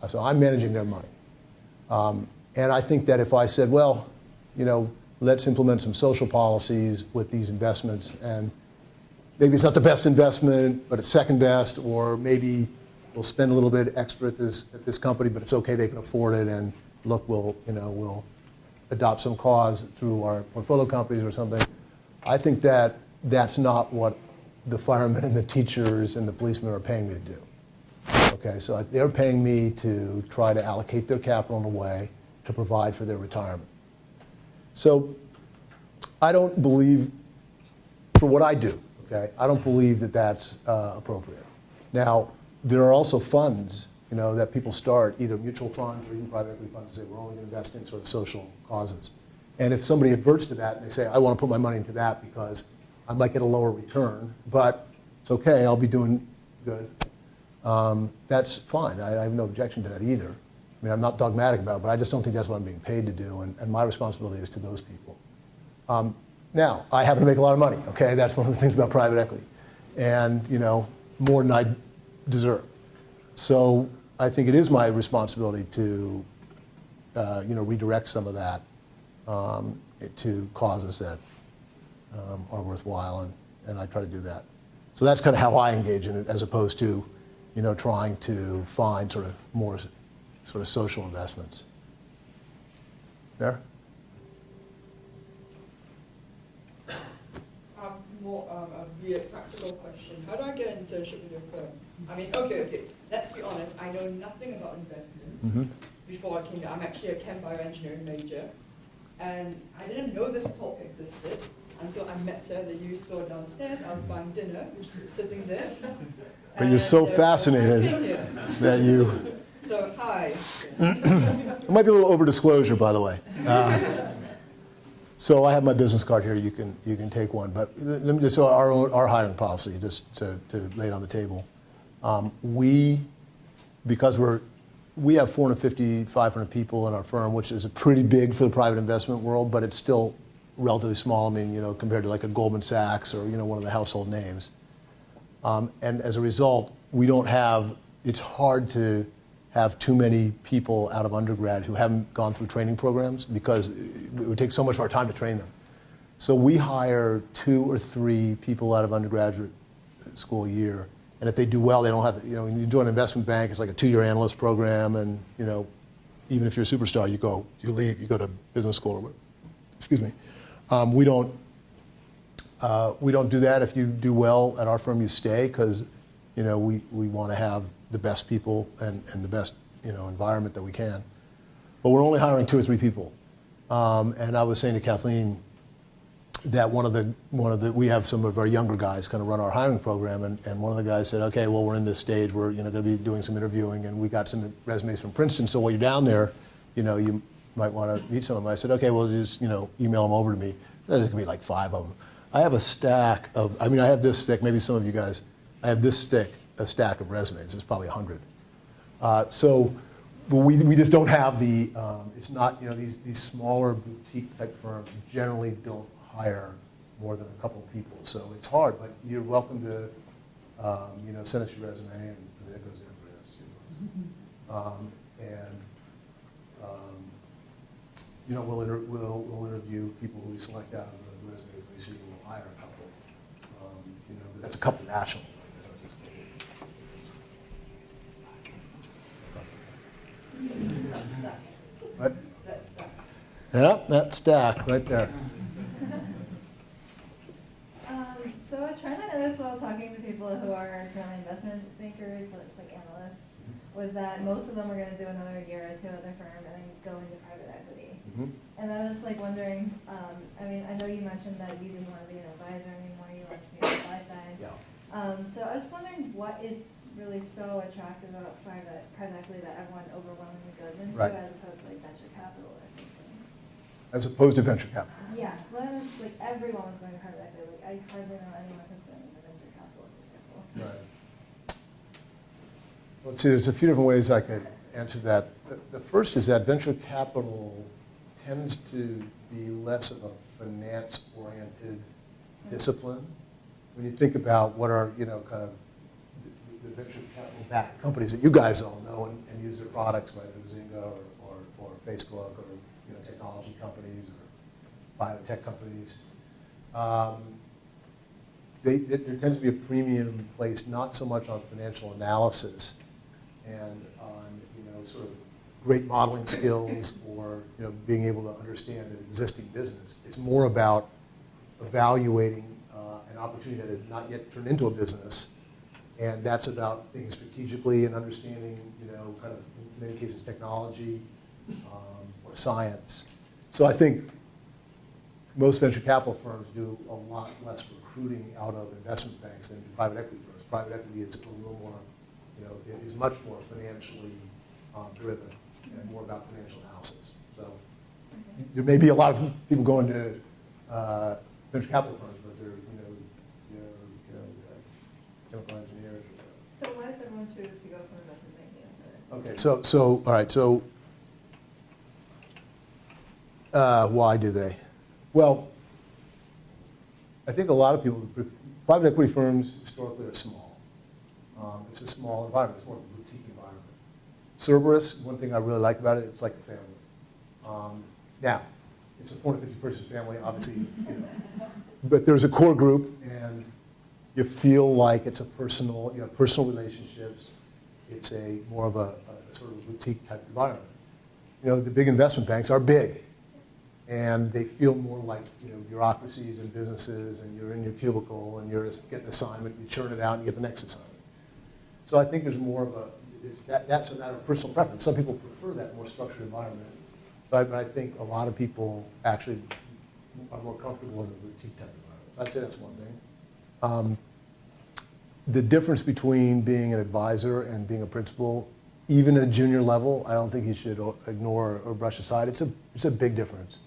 So I'm managing their money. And I think that if I said, well, let's implement some social policies with these investments, and maybe it's not the best investment, but it's second best, or maybe we'll spend a little bit extra at this company, but it's okay, they can afford it, and look, we'll adopt some cause through our portfolio companies or something. I think that that's not what the firemen and the teachers and the policemen are paying me to do. Okay, so they're paying me to try to allocate their capital in a way to provide for their retirement. So I don't believe, for what I do, okay, I don't believe that that's appropriate. Now, there are also funds, that people start, either mutual funds or even private equity funds, and say we're only going to invest in sort of social causes. And if somebody adverts to that and they say, I want to put my money into that because I might get a lower return, but it's okay, I'll be doing good, that's fine. I have no objection to that either. I mean, I'm not dogmatic about it, but I just don't think that's what I'm being paid to do, and my responsibility is to those people. Now, I happen to make a lot of money, okay? That's one of the things about private equity. and, more than I deserve. So I think it is my responsibility to, redirect some of that to causes that are worthwhile, and I try to do that. So that's kind of how I engage in it, as opposed to, trying to find sort of more sort of social investments. Fair? More a weird practical question. How do I get an internship with your firm? I mean, okay, let's be honest. I know nothing about investments. Mm-hmm. Before I came here. I'm actually a chem bioengineering major. And I didn't know this talk existed until I met her. The U store downstairs. I was buying dinner. You're sitting there. But you're so fascinated that you... So, hi. It might be a little over-disclosure, by the way. So I have my business card here. You can take one. But let me just, so our hiring policy, just to lay it on the table. Because we have 450, 500 people in our firm, which is pretty big for the private investment world, but it's still relatively small. I mean, compared to like a Goldman Sachs or one of the household names. And as a result, we don't have. It's hard to have too many people out of undergrad who haven't gone through training programs, because it would take so much of our time to train them. So we hire 2 or 3 people out of undergraduate school a year. And if they do well, they don't have to, when you join an investment bank, it's like a 2-year analyst program. And, even if you're a superstar, you leave, you go to business school or whatever. Excuse me. We don't do that. If you do well at our firm, you stay, because, we want to have the best people and the best, environment that we can. But we're only hiring 2 or 3 people. And I was saying to Kathleen that we have some of our younger guys kind of run our hiring program, and one of the guys said, okay, well, we're in this stage, we're going to be doing some interviewing, and we got some resumes from Princeton, so while you're down there, you might want to meet some of them. I said, okay, well, just, email them over to me. There's going to be like 5 of them. I have a stack of, I have this thick, maybe some of you guys, I have this thick, a stack of resumes. It's probably 100. So we just don't have the, it's not, these smaller boutique type firms generally don't hire more than a couple of people. So it's hard, but you're welcome to, send us your resume, and that goes in for us too. We'll interview people who we select out of the resume we see. We'll hire a couple. But that's a couple national. What? Yeah, that stack right there. So I try to notice while talking to people who are currently investment bankers, so it's like analysts, was that most of them are going to do another year or 2 at their firm and then go into private equity. Mm-hmm. And I was like wondering, I know you mentioned that you didn't want to be an advisor anymore, you wanted to be on the buy side. Yeah. So I was just wondering what is really so attractive about private equity that everyone overwhelmingly goes into, Right. as opposed to like venture capital or something. As opposed to venture capital. Yeah, well, it's like everyone was going to private equity. Like I hardly know anyone who's been in the venture capital example. Right. Well, see, there's a few different ways I could answer that. The first is that venture capital tends to be less of a finance-oriented discipline. When you think about what are, kind of the venture capital-backed companies that you guys all know and use their products, whether it's Zynga or Facebook or technology companies or biotech companies, there tends to be a premium placed not so much on financial analysis and on sort of great modeling skills or being able to understand an existing business. It's more about evaluating an opportunity that has not yet turned into a business, and that's about thinking strategically and understanding kind of in many cases technology or science. So I think most venture capital firms do a lot less recruiting out of investment banks than private equity firms. Private equity is a little more, is much more financially driven and more about financial analysis. So there may be a lot of people going to venture capital firms, but they're, chemical engineers. So what if everyone chooses to go from investment banking to Okay, so all right, so why do they? Well, I think a lot of people, private equity firms historically are small. It's a small environment. It's more of a boutique environment. Cerberus, one thing I really like about it, it's like a family. Now, it's a 450-person family, obviously, but there's a core group, and you feel like it's a personal, you have personal relationships. It's a more of a sort of boutique type environment. The big investment banks are big, and they feel more like bureaucracies and businesses, and you're in your cubicle, and you're just getting an assignment, you churn it out, and you get the next assignment. So I think there's more of that's a matter of personal preference. Some people prefer that more structured environment, but I think a lot of people actually are more comfortable in the boutique type environment. I'd say that's one thing. The difference between being an advisor and being a principal, even at a junior level, I don't think you should ignore or brush aside. It's a big difference.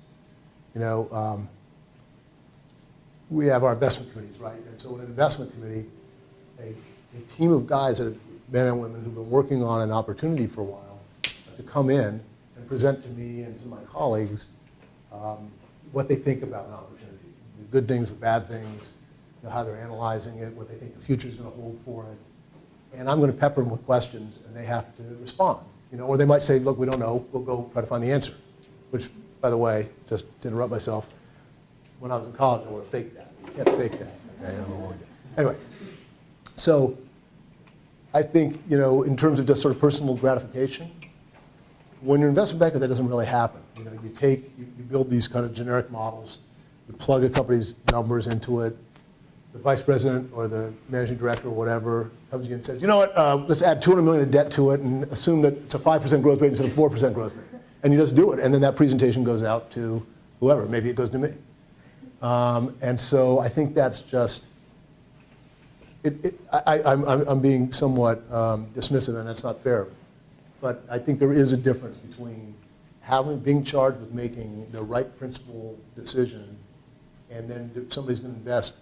We have our investment committees, right? And so in an investment committee, a team of guys, men and women who've been working on an opportunity for a while, to come in and present to me and to my colleagues what they think about an opportunity, the good things, the bad things, how they're analyzing it, what they think the future is going to hold for it. And I'm going to pepper them with questions, and they have to respond. Or they might say, look, we don't know, we'll go try to find the answer. Which, by the way, just to interrupt myself, when I was in college, I would have faked that. You can't fake that. Okay? I don't know what we did. Anyway, so I think, in terms of just sort of personal gratification, when you're an investment banker, that doesn't really happen. You build these kind of generic models, you plug a company's numbers into it, the vice president or the managing director or whatever comes in and says, you know what, let's add $200 million of debt to it and assume that it's a 5% growth rate instead of 4% growth rate. And you just do it. And then that presentation goes out to whoever. Maybe it goes to me. And so I think that's just, I'm being somewhat dismissive, and that's not fair. But I think there is a difference between being charged with making the right principal decision, and then somebody's going to invest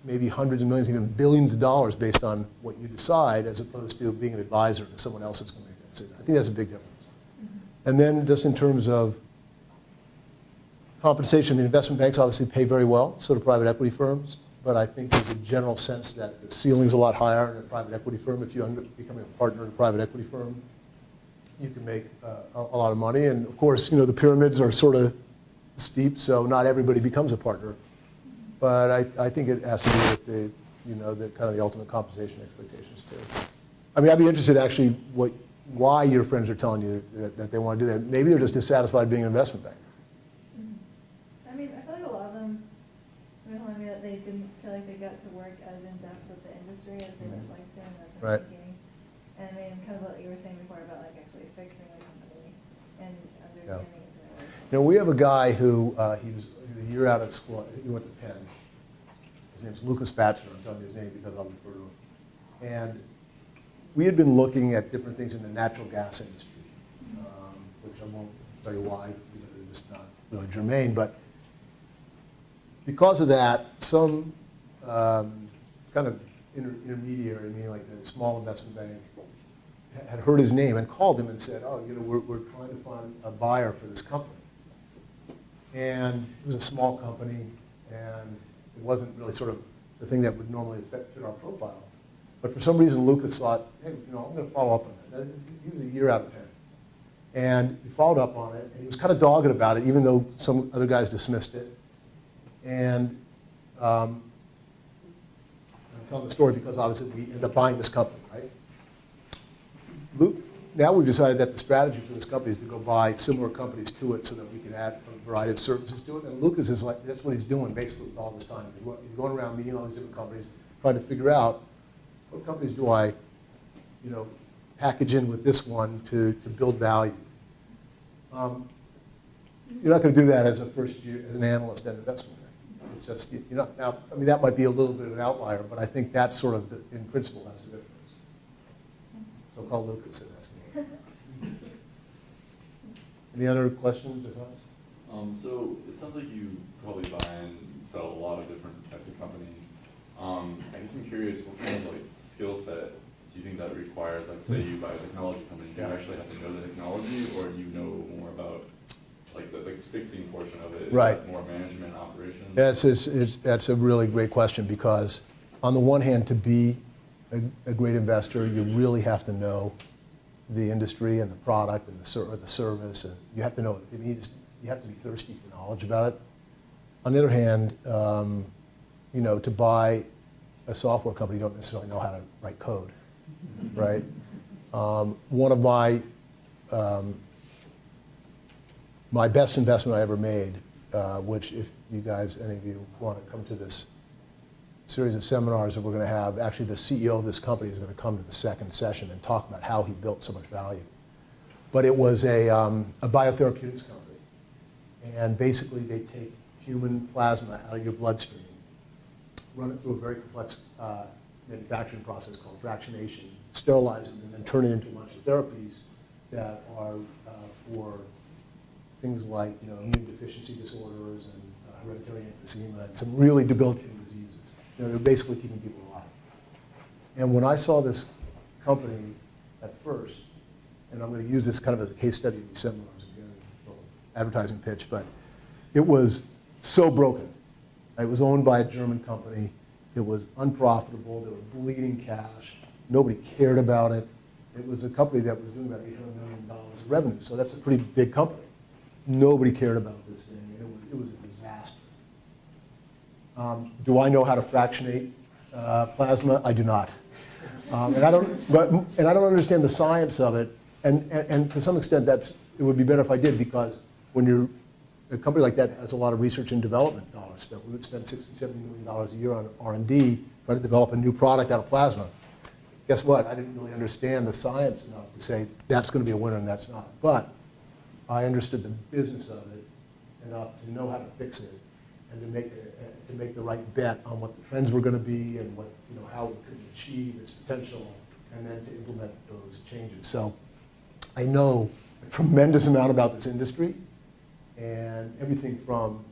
maybe hundreds of millions, even billions of dollars based on what you decide, as opposed to being an advisor to someone else that's going to make that decision. I think that's a big difference. And then just in terms of compensation, the investment banks obviously pay very well, so do private equity firms. But I think there's a general sense that the ceiling's a lot higher in a private equity firm. If you end up becoming a partner in a private equity firm, you can make a lot of money. And of course, the pyramids are sort of steep, so not everybody becomes a partner. But I think it has to do with the kind of the ultimate compensation expectations too. I mean, I'd be interested actually why your friends are telling you that they want to do that. Maybe they're just dissatisfied being an investment banker. I mean, I feel like a lot of them were telling me that they didn't feel like they got to work as in depth with the industry as they would like to in the Right. beginning. And I mean, kind of what you were saying before about like actually fixing the company and understanding it. We have a guy who he was a year out of school. I think he went to Penn. His name's Lucas Batchelor. I'm telling you his name because I'll refer to him. And we had been looking at different things in the natural gas industry, which I won't tell you why, because it's just not really germane. But because of that, some kind of intermediary, meaning like a small investment bank, had heard his name and called him and said, oh, we're trying to find a buyer for this company. And it was a small company, and it wasn't really sort of the thing that would normally fit our profile. But for some reason, Lucas thought, hey, I'm going to follow up on that. He was a year out of Penn. And he followed up on it, and he was kind of dogged about it, even though some other guys dismissed it. And I'm telling the story because obviously we ended up buying this company, right? Now we've decided that the strategy for this company is to go buy similar companies to it so that we can add a variety of services to it. And Lucas is like, that's what he's doing basically all this time. He's going around meeting all these different companies, trying to figure out what companies do I, package in with this one to build value. You're not going to do that as a first year, as an analyst at investment bank. It's just, now, I mean, that might be a little bit of an outlier, but I think that's sort of, in principle, that's the difference. So call Lucas and ask him. Any other questions or thoughts? So it sounds like you probably buy and sell a lot of different types of companies. I guess I'm curious, what kind of skill set do you think that requires? Like, say you buy a technology company, do you actually have to know the technology, or you know more about fixing portion of it? Is Right. that more management, operations? That's a really great question, because on the one hand, to be a great investor, you really have to know the industry and the product and the service, and you have to know it. You have to be thirsty for knowledge about it. On the other hand, to buy a software company, you don't necessarily know how to write code, right? One of my best investment I ever made, which if you guys, any of you want to come to this series of seminars that we're going to have, actually the CEO of this company is going to come to the second session and talk about how he built so much value. But it was a biotherapeutics company. And basically they take human plasma out of your bloodstream, run it through a very complex manufacturing process called fractionation, sterilize it, and then turn it into a bunch of therapies that are for things like immune deficiency disorders and hereditary emphysema and some really debilitating diseases. They're basically keeping people alive. And when I saw this company at first, and I'm going to use this kind of as a case study in these seminars, again, a little advertising pitch, but it was so broken. It was owned by a German company. It was unprofitable. They were bleeding cash. Nobody cared about it. It was a company that was doing about $800 million of revenue, so that's a pretty big company. Nobody cared about this thing, and it was a disaster. Do I know how to fractionate plasma? I do not. And I don't understand the science of it, and to some extent it would be better if I did, because when a company like that has a lot of research and development dollars spent. We would spend $60, $70 million a year on R&D trying to develop a new product out of plasma. Guess what? I didn't really understand the science enough to say that's going to be a winner and that's not. But I understood the business of it enough to know how to fix it and to make the right bet on what the trends were going to be and what how it could achieve its potential, and then to implement those changes. So I know a tremendous amount about this industry, and everything from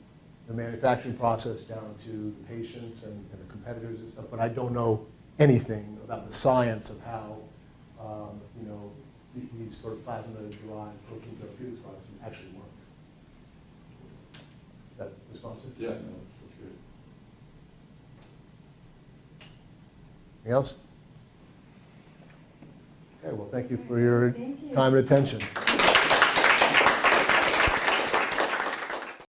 the manufacturing process down to the patients and the competitors and stuff, but I don't know anything about the science of how these sort of plasma-derived protein therapeutics products actually work. Is that responsive? Yeah, no, that's great. Anything else? Okay, well, thank you for your Thank you. time and attention.